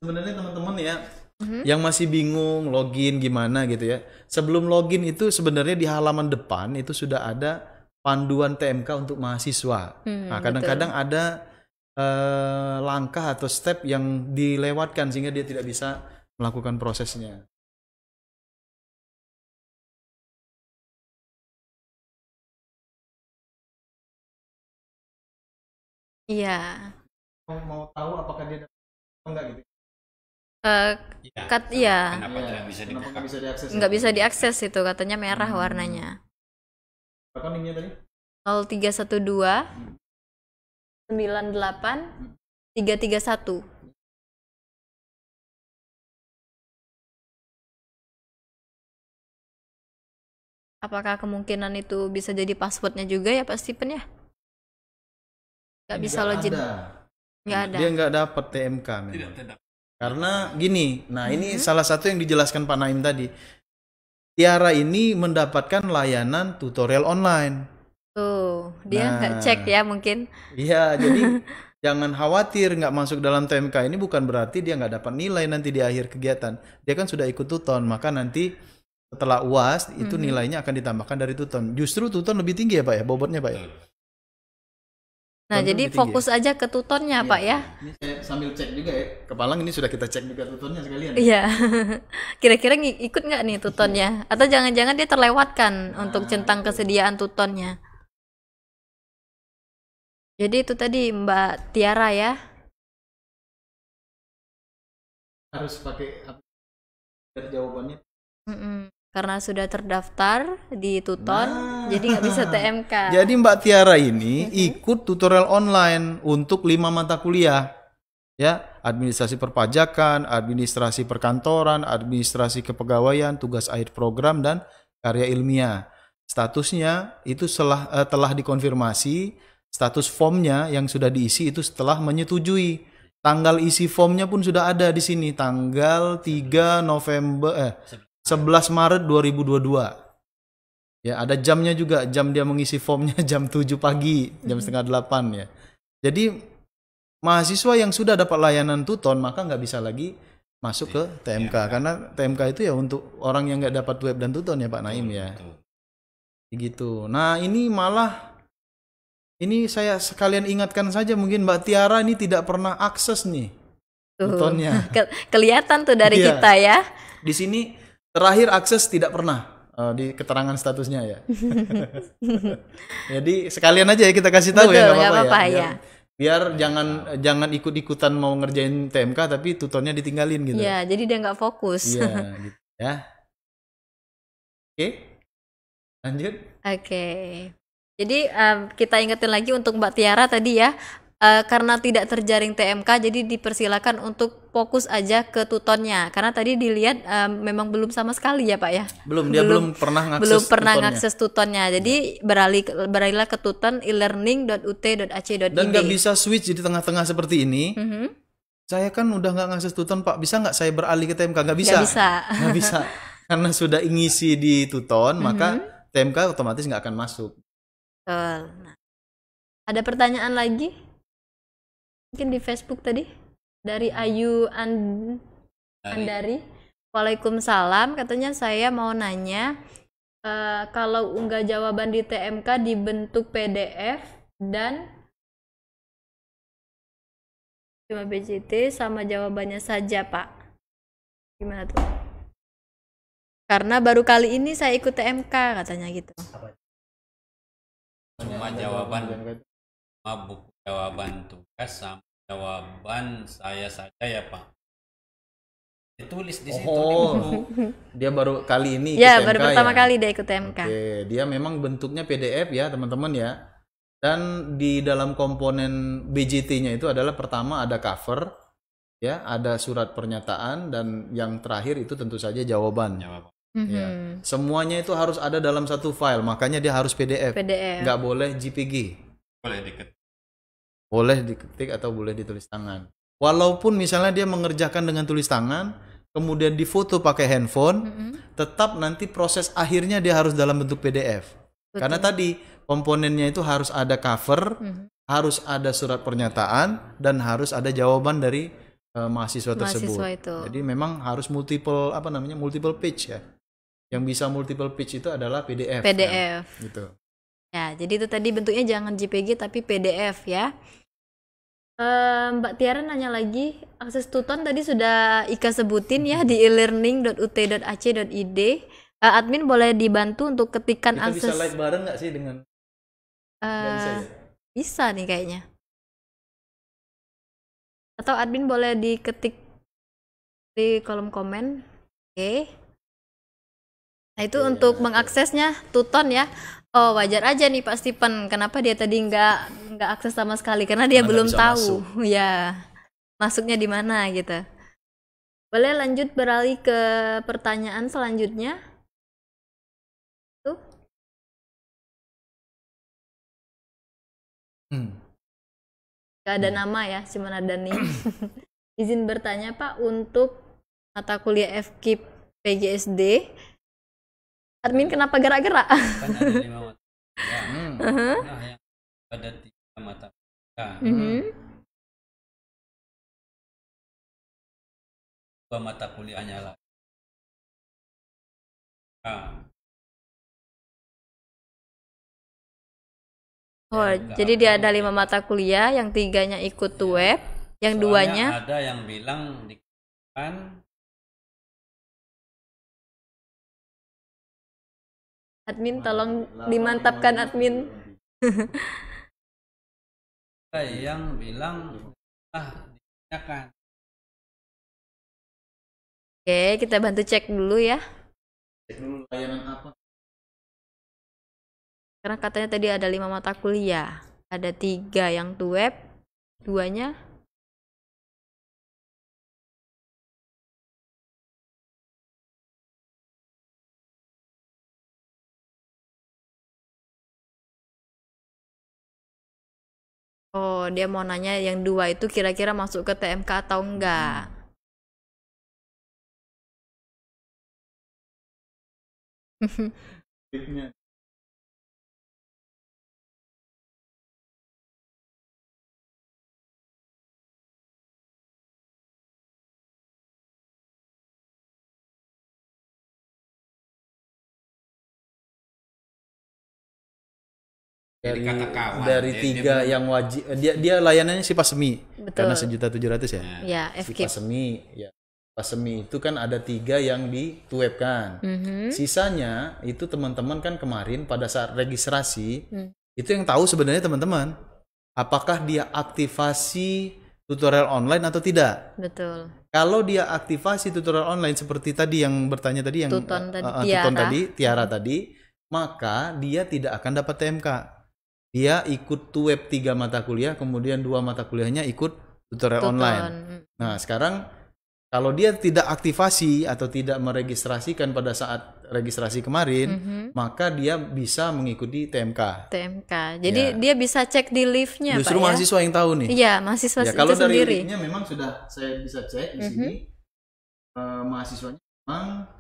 Sebenarnya teman-teman ya, yang masih bingung login gimana gitu ya. Sebelum login itu sebenarnya di halaman depan itu sudah ada panduan TMK untuk mahasiswa. Nah, kadang-kadang ada langkah atau step yang dilewatkan sehingga dia tidak bisa melakukan prosesnya. Iya. Mau tahu apakah dia dapat atau enggak gitu? Iya. Kenapa tidak bisa Kenapa dibuka? nggak bisa diakses? Nggak bisa diakses itu katanya merah warnanya. Berapa NIM-nya tadi? 0312 98 331. Apakah kemungkinan itu bisa jadi passwordnya juga ya Pak Stephen ya? Nggak bisa login. Nggak ada. Dia nggak dapat TMK memang. Tidak. Karena gini, nah ini salah satu yang dijelaskan Pak Naim tadi. Tiara ini mendapatkan layanan tutorial online. Tuh, dia nggak Nah. cek ya mungkin. Iya, jadi jangan khawatir nggak masuk dalam TMK ini bukan berarti dia nggak dapat nilai nanti di akhir kegiatan. Dia kan sudah ikut tuton, maka nanti setelah UAS itu nilainya akan ditambahkan dari tuton. Justru tuton lebih tinggi ya Pak ya, bobotnya Pak ya. Nah, Tuton jadi lebih tinggi fokus aja ke tutornya Pak ya. Ini saya sambil cek juga ya. Kepalang ini sudah kita cek juga tutonnya sekalian. Iya. Kira-kira ikut nggak nih tutonnya? Atau jangan-jangan dia terlewatkan untuk centang kesediaan tutonnya? Jadi itu tadi Mbak Tiara ya. Harus pakai apa? Dari jawabannya. Karena sudah terdaftar di tuton, jadi nggak bisa TMK. Jadi Mbak Tiara ini ikut tutorial online untuk 5 mata kuliah. Ya, administrasi perpajakan, administrasi perkantoran, administrasi kepegawaian, tugas akhir program dan karya ilmiah. Statusnya itu telah dikonfirmasi, status formnya yang sudah diisi itu setelah menyetujui. Tanggal isi formnya pun sudah ada di sini, tanggal 3 November 11 Maret 2022. Ya, ada jamnya juga, jam dia mengisi formnya jam 7 pagi, jam setengah 8 ya. Jadi mahasiswa yang sudah dapat layanan Tuton maka nggak bisa lagi masuk ke TMK, karena TMK itu ya untuk orang yang nggak dapat web dan Tuton ya Pak Naim ya. Gitu. Nah, ini malah ini saya sekalian ingatkan saja, mungkin Mbak Tiara ini tidak pernah akses nih Tutonnya. Kelihatan tuh dari Iya. kita ya. Di sini terakhir akses tidak pernah di keterangan statusnya ya. Jadi sekalian aja ya kita kasih tahu. Betul, ya, nggak apa-apa ya. ya. Biar jangan ikut-ikutan mau ngerjain TMK tapi tutornya ditinggalin gitu. Ya, jadi dia nggak fokus. Iya, gitu ya. Oke, lanjut. Oke. Jadi kita ingetin lagi untuk Mbak Tiara tadi ya, karena tidak terjaring TMK, jadi dipersilakan untuk fokus aja ke tutonnya. Karena tadi dilihat memang belum sama sekali ya Pak ya. Dia belum pernah ngakses tutonnya. ngakses tutonnya. Jadi beralihlah ke tuton elearning.ut.ac.id. Dan nggak bisa switch di tengah-tengah seperti ini. Saya kan udah nggak ngakses tuton Pak, bisa nggak saya beralih ke TMK? Nggak bisa. Nggak bisa. Karena sudah ngisi di tuton, maka TMK otomatis nggak akan masuk. Betul. Nah, ada pertanyaan lagi? Mungkin di Facebook tadi dari Ayu Andari. Waalaikumsalam, katanya saya mau nanya kalau unggah jawaban di TMK dibentuk PDF dan cuma BJT sama jawabannya saja Pak, gimana tuh? Karena baru kali ini saya ikut TMK katanya gitu. Cuma jawaban, cuma buku jawaban tugas sama jawaban saya saja ya Pak. Ditulis di situ di buku. Dia baru kali ini ikut Ya, TMK baru pertama ya? kali dia ikut TMK. Oke, dia memang bentuknya PDF ya teman-teman ya. Dan di dalam komponen BJT-nya itu adalah pertama ada cover, ya, ada surat pernyataan, dan yang terakhir itu tentu saja jawaban. Ya. Semuanya itu harus ada dalam satu file, makanya dia harus PDF. Nggak boleh JPG. Boleh diketik atau boleh ditulis tangan. Walaupun misalnya dia mengerjakan dengan tulis tangan, kemudian difoto pakai handphone, tetap nanti proses akhirnya dia harus dalam bentuk PDF. Karena tadi komponennya itu harus ada cover, harus ada surat pernyataan, dan harus ada jawaban dari mahasiswa tersebut. Itu. Jadi memang harus multiple page ya. Yang bisa multiple page itu adalah PDF. PDF. Kan? Gitu. Ya, jadi itu tadi bentuknya jangan JPG tapi PDF ya. Mbak Tiara nanya lagi, akses tuton tadi sudah Ika sebutin ya di elearning.ut.ac.id. Admin boleh dibantu untuk ketikan Kita akses. bisa live bareng nggak sih dengan? Bisa nih kayaknya. Atau admin boleh diketik di kolom komen. Oke. Nah itu untuk mengaksesnya tuton ya. Oh wajar aja nih Pak Stephen. Kenapa dia tadi nggak akses sama sekali? Karena dia belum tahu. Ya masuknya di mana gitu. Boleh lanjut beralih ke pertanyaan selanjutnya. Tuh. Gak ada nama ya, cuma ada nih. Izin bertanya Pak, untuk mata kuliah FKIP PGSD, admin kenapa gerak-gerak? Kan ada 5 mata kuliah. Nah, yang ada 3 mata kuliah. 2 mata kuliahnya lah. Oh, jadi dia ada 5 mata kuliah, yang 3-nya ikut web, yang Soalnya 2-nya ada yang bilang kan admin tolong dimantapkan admin. yang bilang ditanyakan. Oke, kita bantu cek dulu ya. Cek dulu layanan apa? Karena katanya tadi ada 5 mata kuliah. Ada 3 yang web, 2-nya Oh, dia mau nanya yang 2 itu kira-kira masuk ke TMK atau enggak. Jadi Dari kata kawan, dari dia tiga belum- yang wajib, dia layanannya si Pasemi karena Betul. 1.700.000 ya. Ya, Si FKIP. Pasemi ya. Pasemi itu kan ada 3 yang di web kan. Mhm. Sisanya itu teman-teman kan kemarin pada saat registrasi Hmm. itu yang tahu sebenarnya teman-teman apakah dia aktivasi tutorial online atau tidak. Betul. Kalau dia aktivasi tutorial online seperti tadi yang bertanya tadi yang Tuton tadi, Tuton Tiara. tadi, Tiara tadi, maka dia tidak akan dapat TMK. Dia ikut web 3 mata kuliah, kemudian 2 mata kuliahnya ikut tutorial Tuton. online. Nah, sekarang kalau dia tidak aktivasi atau tidak meregistrasikan pada saat registrasi kemarin, Mhm. maka dia bisa mengikuti TMK. TMK. Jadi Ya. dia bisa cek di liftnya, Justru Pak ya. mahasiswa yang tahu nih. Iya, mahasiswa Ya, itu kalau dari sendiri. linknya memang sudah saya bisa cek di sini. Mahasiswanya memang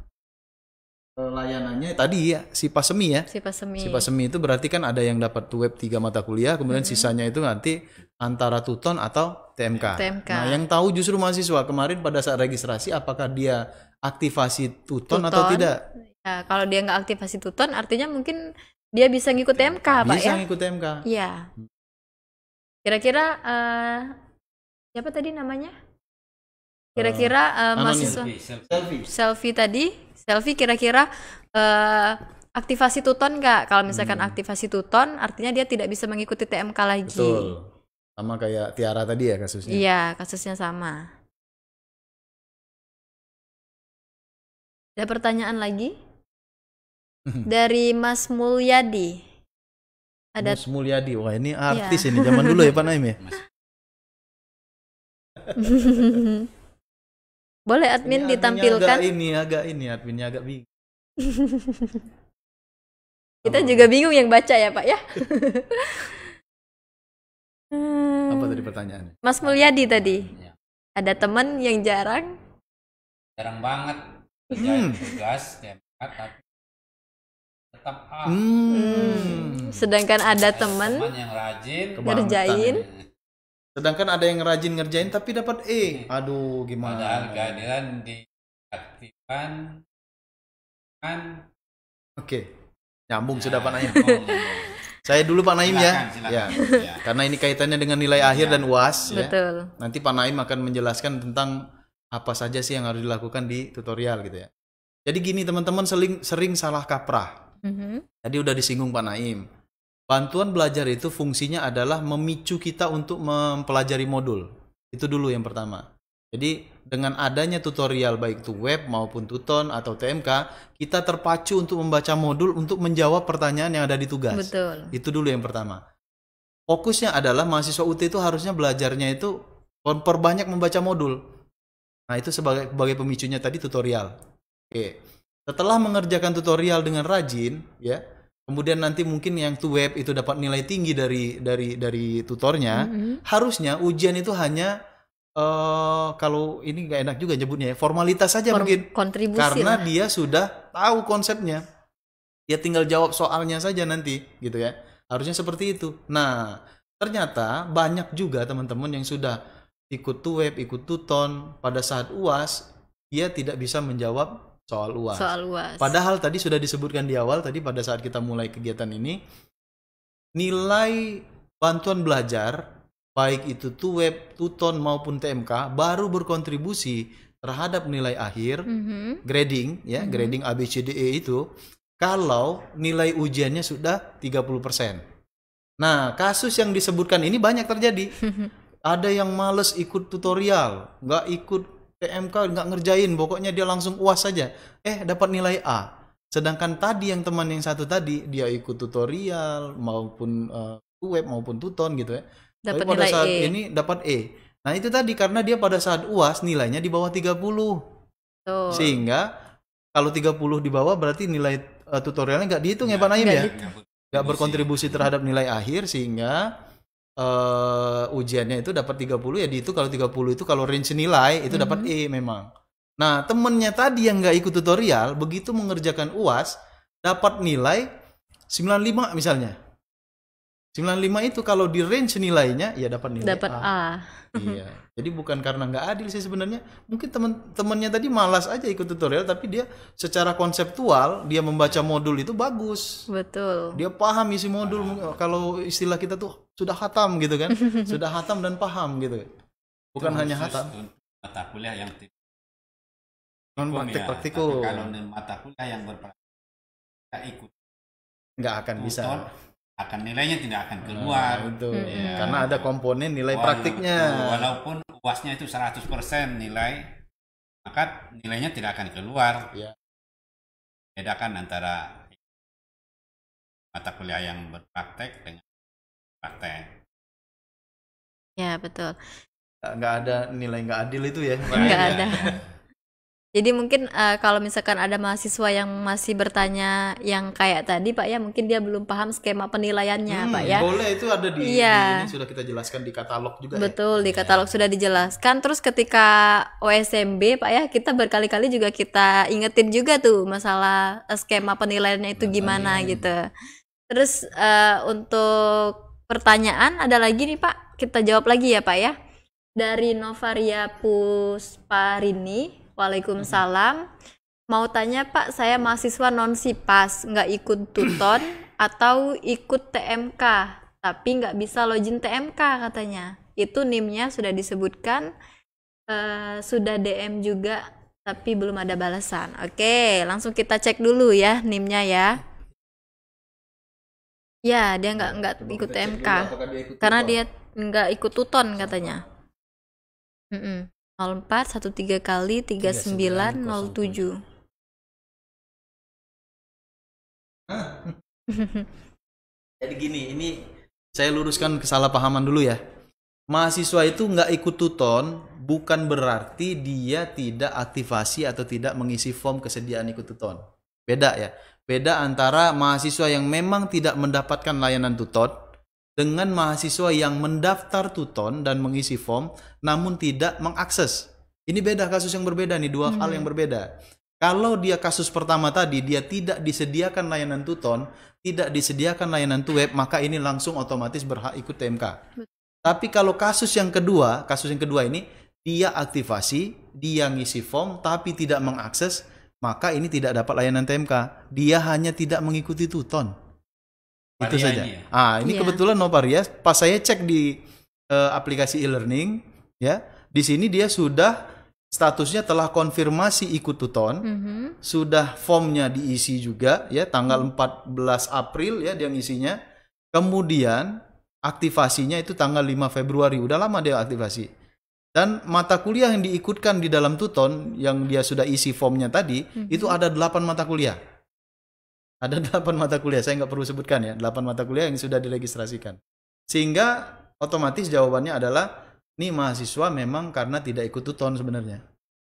layanannya tadi ya si Pasemi ya. Si Pasemi. Si Pasemi itu berarti kan ada yang dapat web 3 mata kuliah, kemudian sisanya itu nanti antara Tuton atau TMK. TMK. Nah, yang tahu justru mahasiswa kemarin pada saat registrasi apakah dia aktivasi Tuton atau Tuton. tidak. Ya, kalau dia nggak aktivasi Tuton, artinya mungkin dia bisa ngikut TMK, Pak Bisa ya. ngikut TMK. Iya. Kira-kira siapa tadi namanya? Kira-kira anonim. mahasiswa Selfie. Selfie tadi, Selfie kira-kira aktivasi Tuton nggak? Kalau misalkan aktivasi Tuton, artinya dia tidak bisa mengikuti TMK lagi. Betul. Sama kayak Tiara tadi ya kasusnya. Iya, kasusnya sama. Ada pertanyaan lagi? Dari Mas Mulyadi. Ada Mus Mulyadi. Wah, ini artis ini zaman dulu ya Pak Naim ya. Boleh admin Ini adminnya ditampilkan? agak ini adminnya agak bingung. Kita juga bingung yang baca ya, Pak ya. Apa tadi pertanyaannya? Mas Mulyadi tadi. Ya, Ada teman yang jarang. jarang banget kerjain tugas TMK tapi tetap A. Sedangkan ada teman Teman yang rajin Kebangetan ngerjain. ini. Sedangkan ada yang rajin ngerjain tapi dapat E. Aduh, padahal gimana? kehadiran diaktifkan kan Oke. Nyambung sudah Pak Naim. ngomong. Saya dulu Pak Naim ya. Silakan. Ya. Ya. Karena ini kaitannya dengan nilai akhir dan UAS ya. Betul. Nanti Pak Naim akan menjelaskan tentang apa saja sih yang harus dilakukan di tutorial gitu ya. Jadi gini teman-teman sering salah kaprah. Mhm. Tadi udah disinggung Pak Naim. Bantuan belajar itu fungsinya adalah memicu kita untuk mempelajari modul. Itu dulu yang pertama. Jadi dengan adanya tutorial baik itu web maupun Tuton atau TMK, kita terpacu untuk membaca modul untuk menjawab pertanyaan yang ada di tugas. Betul. Itu dulu yang pertama. Fokusnya adalah mahasiswa UT itu harusnya belajarnya itu perbanyak membaca modul. Nah, itu sebagai pemicunya tadi tutorial. Oke. Setelah mengerjakan tutorial dengan rajin, ya, kemudian nanti mungkin yang web itu dapat nilai tinggi dari tutornya, harusnya ujian itu hanya kalau ini nggak enak juga nyebutnya ya, formalitas saja mungkin. Kontribusi Karena lah. dia sudah tahu konsepnya. Dia tinggal jawab soalnya saja nanti, gitu ya. Harusnya seperti itu. Nah, ternyata banyak juga teman-teman yang sudah ikut web, ikut Tuton, pada saat UAS dia tidak bisa menjawab soal UAS. Soal UAS. Padahal tadi sudah disebutkan di awal tadi pada saat kita mulai kegiatan ini, nilai bantuan belajar baik itu web, Tuton maupun TMK baru berkontribusi terhadap nilai akhir grading ya, grading ABCDE itu kalau nilai ujiannya sudah 30%. Nah, kasus yang disebutkan ini banyak terjadi. Ada yang males ikut tutorial, nggak ikut TMK, nggak ngerjain, pokoknya dia langsung UAS saja. Dapat nilai A. Sedangkan tadi yang teman yang satu tadi, dia ikut tutorial maupun web maupun Tuton gitu ya. Dapat Tapi pada nilai saat E. ini dapat E. Nah, itu tadi karena dia pada saat UAS nilainya di bawah 30. Tuh. Sehingga kalau 30 di bawah berarti nilai tutorialnya nggak dihitung ya Pak Naim ya? Nggak berkontribusi terhadap nilai akhir sehingga ujiannya itu dapat 30 ya di itu, kalau 30 itu kalau range nilai itu dapat E memang. Nah, temennya tadi yang nggak ikut tutorial begitu mengerjakan UAS dapat nilai 95 misalnya. 95 itu kalau di range nilainya ya dapat nilai Dapat A. A. Iya. Jadi bukan karena nggak adil sih sebenarnya. Mungkin teman-temannya tadi malas aja ikut tutorial, tapi dia secara konseptual dia membaca modul itu bagus. Betul. Dia paham isi modul, kalau istilah kita tuh sudah hatam gitu kan. Sudah hatam dan paham gitu. Bukan Itu hanya khusus hatam. untuk mata kuliah yang Non praktikum praktikum. Tapi kalau mata kuliah yang berpraktikum ikut Nggak akan bisa. tutor, akan nilainya tidak akan keluar. Itu. Ya. Karena ada komponen nilai praktiknya. Walaupun UASnya itu 100% nilai, maka nilainya tidak akan keluar. Ya. Bedakan antara mata kuliah yang berpraktek dengan praktek. Ya, betul. Nggak ada nilai nggak adil itu ya. Nggak ada. Jadi mungkin kalau misalkan ada mahasiswa yang masih bertanya yang kayak tadi Pak ya, mungkin dia belum paham skema penilaiannya Pak ya. Boleh, itu ada di Iya. ini sudah kita jelaskan di katalog juga ya. Betul, di katalog sudah dijelaskan. Terus ketika OSMB Pak ya, kita berkali-kali juga kita ingetin juga tuh masalah skema penilaiannya itu gimana gitu. Terus untuk pertanyaan ada lagi nih Pak, kita jawab lagi ya Pak ya. Dari Novaria Pusparini, Waalaikumsalam. Mau tanya Pak, saya mahasiswa non-SIPAS, nggak ikut tuton atau ikut TMK, tapi nggak bisa login TMK katanya. Itu NIM-nya sudah disebutkan, sudah DM juga, tapi belum ada balasan. Oke, langsung kita cek dulu ya NIM-nya ya. Ya, dia nggak ikut TMK, karena dia nggak ikut tuton katanya. 04 13 kali 3907. Jadi gini, ini saya luruskan kesalahpahaman dulu ya. Mahasiswa itu nggak ikut tuton bukan berarti dia tidak aktivasi atau tidak mengisi form kesediaan ikut tuton. Beda ya. Beda antara mahasiswa yang memang tidak mendapatkan layanan tuton dengan mahasiswa yang mendaftar tuton dan mengisi form namun tidak mengakses. Ini beda, kasus yang berbeda nih, dua hal yang berbeda. Kalau dia kasus pertama tadi dia tidak disediakan layanan tuton, tidak disediakan layanan tuweb, maka ini langsung otomatis berhak ikut TMK. Tapi kalau kasus yang kedua ini dia aktivasi, dia ngisi form tapi tidak mengakses, maka ini tidak dapat layanan TMK. Dia hanya tidak mengikuti tuton. Itu saja. Ini kebetulan Novaria, pas saya cek di aplikasi e-learning ya, di sini dia sudah statusnya telah konfirmasi ikut tuton, sudah formnya diisi juga ya, tanggal 14 April ya dia ngisinya. Kemudian aktivasinya itu tanggal 5 Februari, udah lama dia aktivasi. Dan mata kuliah yang diikutkan di dalam tuton yang dia sudah isi formnya tadi, itu ada 8 mata kuliah. Ada 8 mata kuliah, saya nggak perlu sebutkan ya, 8 mata kuliah yang sudah diregistrasikan. Sehingga otomatis jawabannya adalah ini mahasiswa memang karena tidak ikut tuton sebenarnya.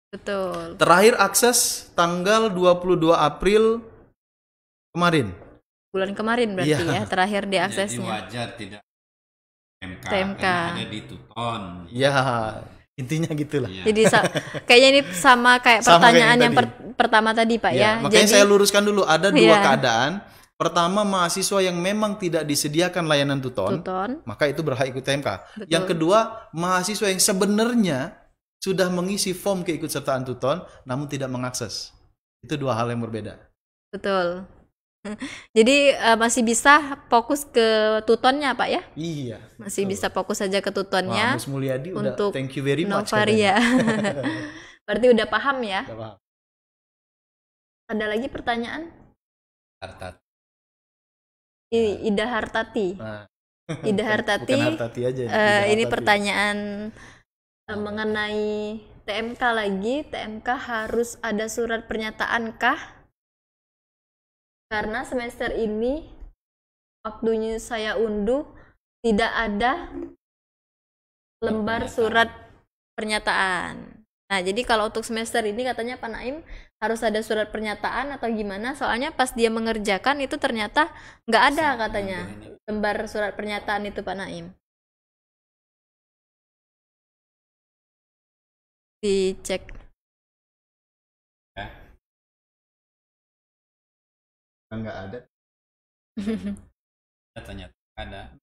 Betul. Terakhir akses tanggal 22 April kemarin. Bulan kemarin berarti ya terakhir Jadi diaksesnya. wajar tidak TMK. TMK. Karena ada di tuton. Ya, intinya gitulah. Iya. Jadi kayaknya ini sama kayak Sama pertanyaan kayak yang pertama tadi Pak ya. Makanya Jadi saya luruskan dulu, ada dua Iya. keadaan. Pertama, mahasiswa yang memang tidak disediakan layanan tuton, maka itu berhak ikut TMK. Betul. Yang kedua, mahasiswa yang sebenarnya sudah mengisi form keikutsertaan tuton namun tidak mengakses. Itu dua hal yang berbeda. betul. Jadi masih bisa fokus ke tutonnya Pak ya? Iya. Masih betul. bisa fokus saja ke tutonnya. Wah, Mus Mulyadi udah untuk thank you very much. Novaria. Berarti udah paham ya? Udah paham. Ada lagi pertanyaan? Harta. Ida Hartati. Nah, Ida Hartati. Bukan Hartati aja. Ini pertanyaan mengenai TMK lagi. TMK harus ada surat pernyataan kah? Karena semester ini waktunya saya unduh tidak ada lembar surat pernyataan. Nah, jadi kalau untuk semester ini katanya Pak Naim harus ada surat pernyataan atau gimana? Soalnya pas dia mengerjakan itu ternyata nggak ada katanya lembar surat pernyataan itu Pak Naim. dicek. Ya. Nggak ada. Ternyata ada.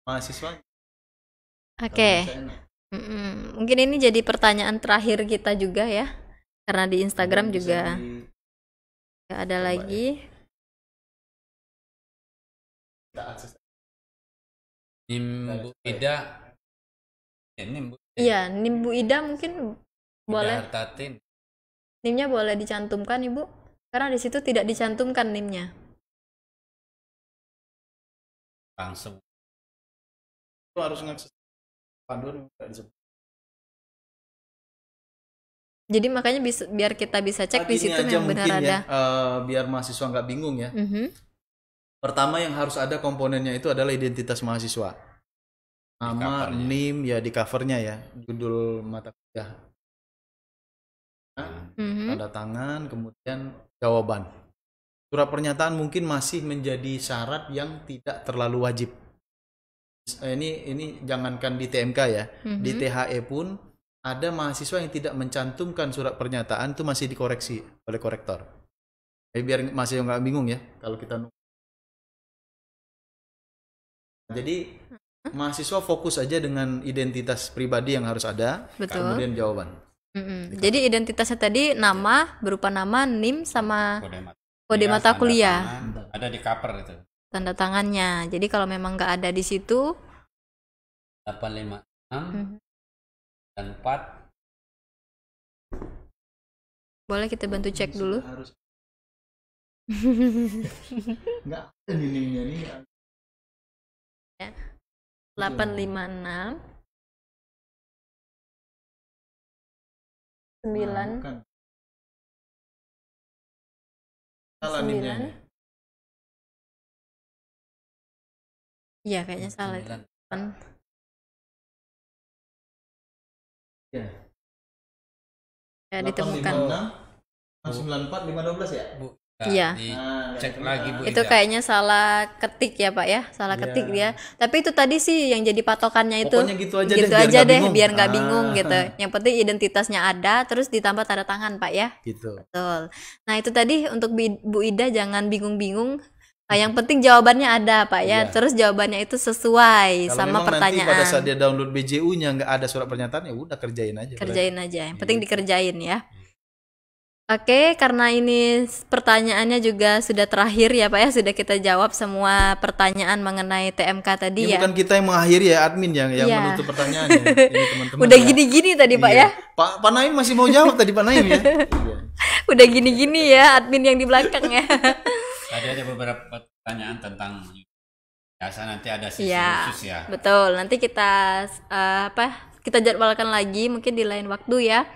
Mahasiswa. Oke. Mungkin ini jadi pertanyaan terakhir kita juga ya, karena di Instagram juga nggak ada lagi. Nimbu Ida. Nimbu. Iya, Nimbu Ida mungkin boleh. Hartatin. NIM-nya boleh dicantumkan Ibu, karena di situ tidak dicantumkan NIM-nya. Langsung. Itu harus ngakses panduan nggak disebut. Jadi makanya biar kita bisa cek di situ yang benar ada. Ya, biar mahasiswa nggak bingung ya. Pertama yang harus ada komponennya itu adalah identitas mahasiswa. Nama, NIM ya di covernya ya, judul mata kuliah, tanda tangan, kemudian jawaban. Surat pernyataan mungkin masih menjadi syarat yang tidak terlalu wajib. Ini jangankan di TMK ya, di THE pun ada mahasiswa yang tidak mencantumkan surat pernyataan itu masih dikoreksi oleh korektor. Jadi biar mahasiswa nggak bingung ya kalau kita. Jadi mahasiswa fokus aja dengan identitas pribadi yang harus ada. Betul. Kemudian jawaban. Jadi identitasnya tadi nama, berupa nama, NIM sama kode mata kuliah. Ada di cover itu. Tanda tangannya. Jadi kalau memang nggak ada di situ 856 dan 4. Boleh kita bantu cek dulu. Nggak ada NIM-nya nih. Ya. 856 9 Salah NIM-nya. Iya kayaknya salah. Ya ditemukan. 94 512 ya? Bu. Iya. Cek lagi Bu. Itu kayaknya salah ketik ya Pak ya, salah ketik dia. Tapi itu tadi sih yang jadi patokannya itu. Pokoknya gitu aja deh, biar nggak bingung gitu. Yang penting identitasnya ada, terus ditambah tanda tangan Pak ya. Gitu. Betul. Nah itu tadi untuk Bu Ida jangan bingung-bingung. Nah, yang penting jawabannya ada Pak ya. Terus jawabannya itu sesuai sama pertanyaan. Nanti pada saat dia download BJU-nya nggak ada surat pernyataan ya udah kerjain aja. Kerjain aja. Yang penting dikerjain ya. Oke, karena ini pertanyaannya juga sudah terakhir ya Pak ya, sudah kita jawab semua pertanyaan mengenai TMK tadi ya. Bukan kita yang mengakhiri ya, admin yang menutup pertanyaannya. Ini teman-teman. Udah gini-gini tadi Pak ya. Pak Naim masih mau jawab tadi Pak Naim ya. Udah gini-gini ya, admin yang di belakang ya. Tadi ada beberapa pertanyaan tentang biasa nanti ada sesi khusus ya. Betul, nanti kita kita jadwalkan lagi mungkin di lain waktu ya.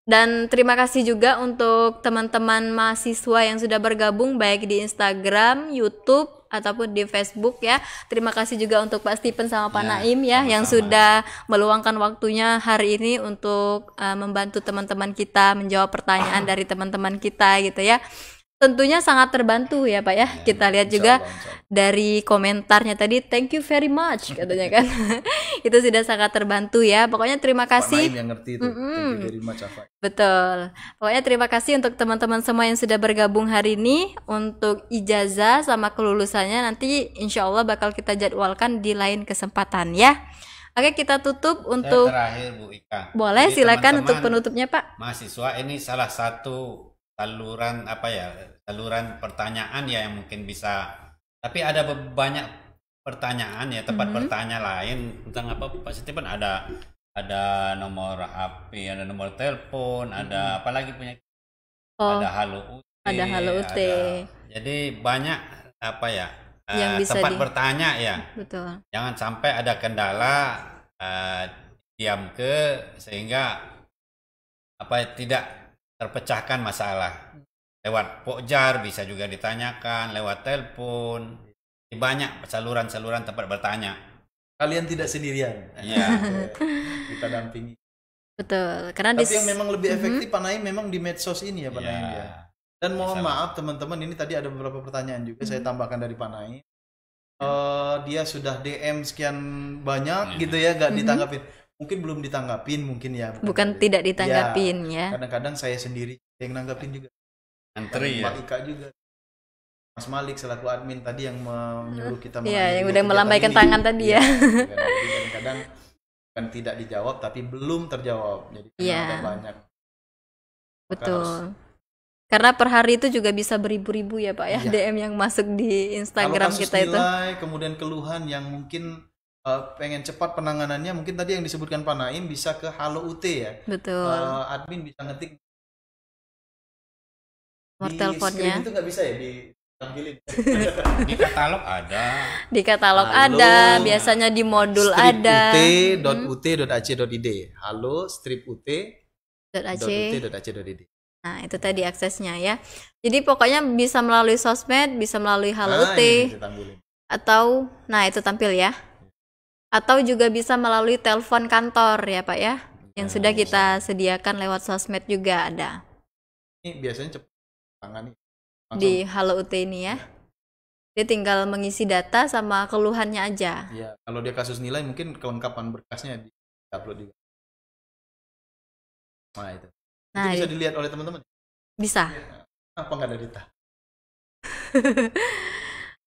Dan terima kasih juga untuk teman-teman mahasiswa yang sudah bergabung baik di Instagram, YouTube ataupun di Facebook ya. Terima kasih juga untuk Pak Stephen sama Pak Naim ya, yang sudah meluangkan waktunya hari ini untuk membantu teman-teman kita menjawab pertanyaan dari teman-teman kita gitu ya. Tentunya sangat terbantu ya Pak ya. Kita lihat juga dari komentarnya tadi, thank you very much katanya kan. Itu sudah sangat terbantu ya. Pokoknya terima kasih. Pak Naim yang ngerti itu. Thank you very much, Pak. Betul. Pokoknya terima kasih untuk teman-teman semua yang sudah bergabung hari ini. Untuk ijazah sama kelulusannya nanti insya Allah bakal kita jadwalkan di lain kesempatan ya. Oke, kita tutup untuk terakhir Bu Ika. Boleh. Jadi, silakan untuk penutupnya Pak. Mahasiswa ini salah satu saluran saluran pertanyaan ya yang mungkin bisa, tapi ada banyak pertanyaan ya, tempat bertanya lain tentang apa Pak Stephen, ada nomor HP, ada nomor telepon, ada apalagi punya ada Halo UT, jadi banyak apa ya yang bisa tempat bertanya ya. Betul. Jangan sampai ada kendala diam sehingga tidak terpecahkan masalah. lewat pokjar bisa juga ditanyakan, lewat telepon, banyak saluran-saluran tempat bertanya. Kalian tidak sendirian. Iya. Kita dampingi. Betul, karena Tapi yang memang lebih efektif Pak Naim memang di medsos ini ya Pak Iya. Naim ya. Dan mohon Bisa. maaf teman-teman, ini tadi ada beberapa pertanyaan juga saya tambahkan dari Pak Naim. Dia sudah DM sekian banyak gitu ya, gak ditanggapin. Mungkin belum ditanggapin mungkin ya. bukan dari- tidak ditanggapin Ya, ya. kadang-kadang saya sendiri yang nanggapin juga. Antri ya. Mbak Ika juga. Mas Malik selaku admin tadi yang menyuruh kita Iya, yang menghadiri udah kegiatan melambaikan ini. tangan tadi ya. Iya, jadi kadang-kadang bukan tidak dijawab tapi belum terjawab. Jadi karena Iya. ada banyak. Maka Betul. harus- Karena per hari itu juga bisa beribu-ribu ya Pak ya, Iya. DM yang masuk di Kalau Instagram kasus kita itu. nilai, kemudian keluhan yang mungkin pengen cepat penanganannya, mungkin tadi yang disebutkan Pak Naim bisa ke Halo UT ya. Betul. Admin bisa ngetik Nomor di teleponnya. screen itu nggak bisa ya ditampilin. Di katalog ada. Di katalog Halo. ada, biasanya di modul ada. striput.ac.id. Halo .ac. striput.ac.id. Nah, itu tadi aksesnya ya. Jadi pokoknya bisa melalui sosmed, bisa melalui Halo UT, Ini ditampilin. atau nah itu tampil ya. Atau juga bisa melalui telepon kantor ya Pak ya. Yang sudah kita sediakan lewat sosmed juga ada Ini biasanya cepat tangani. di Halo UT ini ya. Dia tinggal mengisi data sama keluhannya aja. Ya, kalau dia kasus nilai mungkin kelengkapan berkasnya di-upload juga. Nah, itu. Nah, Itu bisa dilihat oleh teman-teman. bisa. Apa nggak ada data?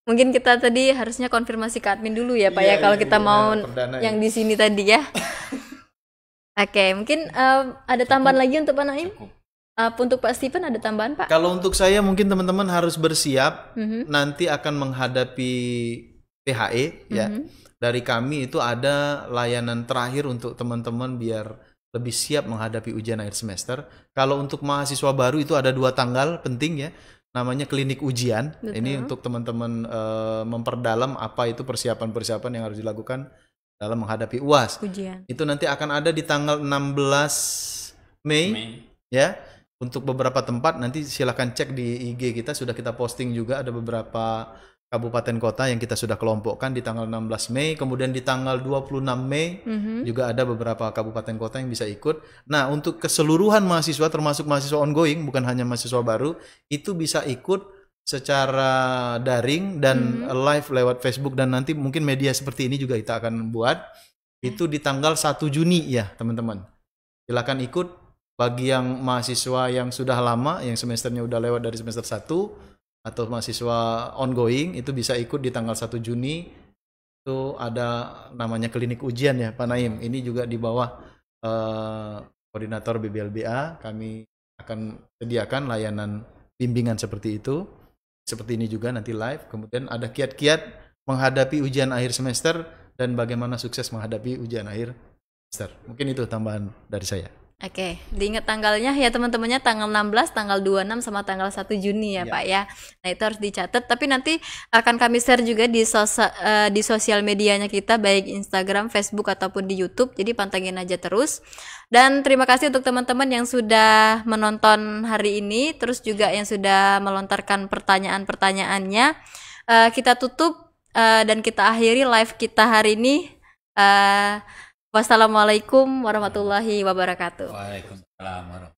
Mungkin kita tadi harusnya konfirmasi ke admin dulu ya Pak Iya, ya kalau iya, kita iya, mau perdana yang ya. di sini tadi ya. Oke, mungkin ada tambahan lagi untuk Pak Naim? Cukup. Untuk Pak Stephen ada tambahan Pak? Kalau untuk saya mungkin teman-teman harus bersiap Mhm, nanti akan menghadapi THE ya. mhm. Dari kami itu ada layanan terakhir untuk teman-teman biar lebih siap menghadapi ujian akhir semester. Kalau untuk mahasiswa baru itu ada 2 tanggal penting ya. Namanya klinik ujian. Betul. Ini untuk teman-teman memperdalam apa itu persiapan-persiapan yang harus dilakukan dalam menghadapi UAS. Ujian. Itu nanti akan ada di tanggal 16 Mei. Mei. Ya, untuk beberapa tempat nanti silahkan cek di IG kita, sudah kita posting juga, ada beberapa kabupaten kota yang kita sudah kelompokkan di tanggal 16 Mei, kemudian di tanggal 26 Mei Mhm. juga ada beberapa kabupaten kota yang bisa ikut. Nah, untuk keseluruhan mahasiswa termasuk mahasiswa ongoing, bukan hanya mahasiswa baru, itu bisa ikut secara daring dan live lewat Facebook, dan nanti mungkin media seperti ini juga kita akan buat. Itu di tanggal 1 Juni ya, teman-teman. Silakan ikut. Bagi yang mahasiswa yang sudah lama, yang semesternya udah lewat dari semester 1 atau mahasiswa ongoing, itu bisa ikut di tanggal 1 Juni. Itu ada namanya klinik ujian ya Pak Naim. Ini juga di bawah koordinator BBLBA. Kami akan sediakan layanan bimbingan seperti itu. Seperti ini juga nanti live. Kemudian ada kiat-kiat menghadapi ujian akhir semester dan bagaimana sukses menghadapi ujian akhir semester. Mungkin itu tambahan dari saya. Oke, diingat tanggalnya ya teman-temannya, tanggal 16, tanggal 26 sama tanggal 1 Juni ya Ya. Pak ya. Nah, itu harus dicatat, tapi nanti akan kami share juga di sosial medianya kita, baik Instagram, Facebook ataupun di YouTube. Jadi pantengin aja terus. Dan terima kasih untuk teman-teman yang sudah menonton hari ini, terus juga yang sudah melontarkan pertanyaan-pertanyaannya. Kita tutup dan kita akhiri live kita hari ini. Wassalamualaikum warahmatullahi wabarakatuh. Waalaikumsalam warahmatullahi wabarakatuh.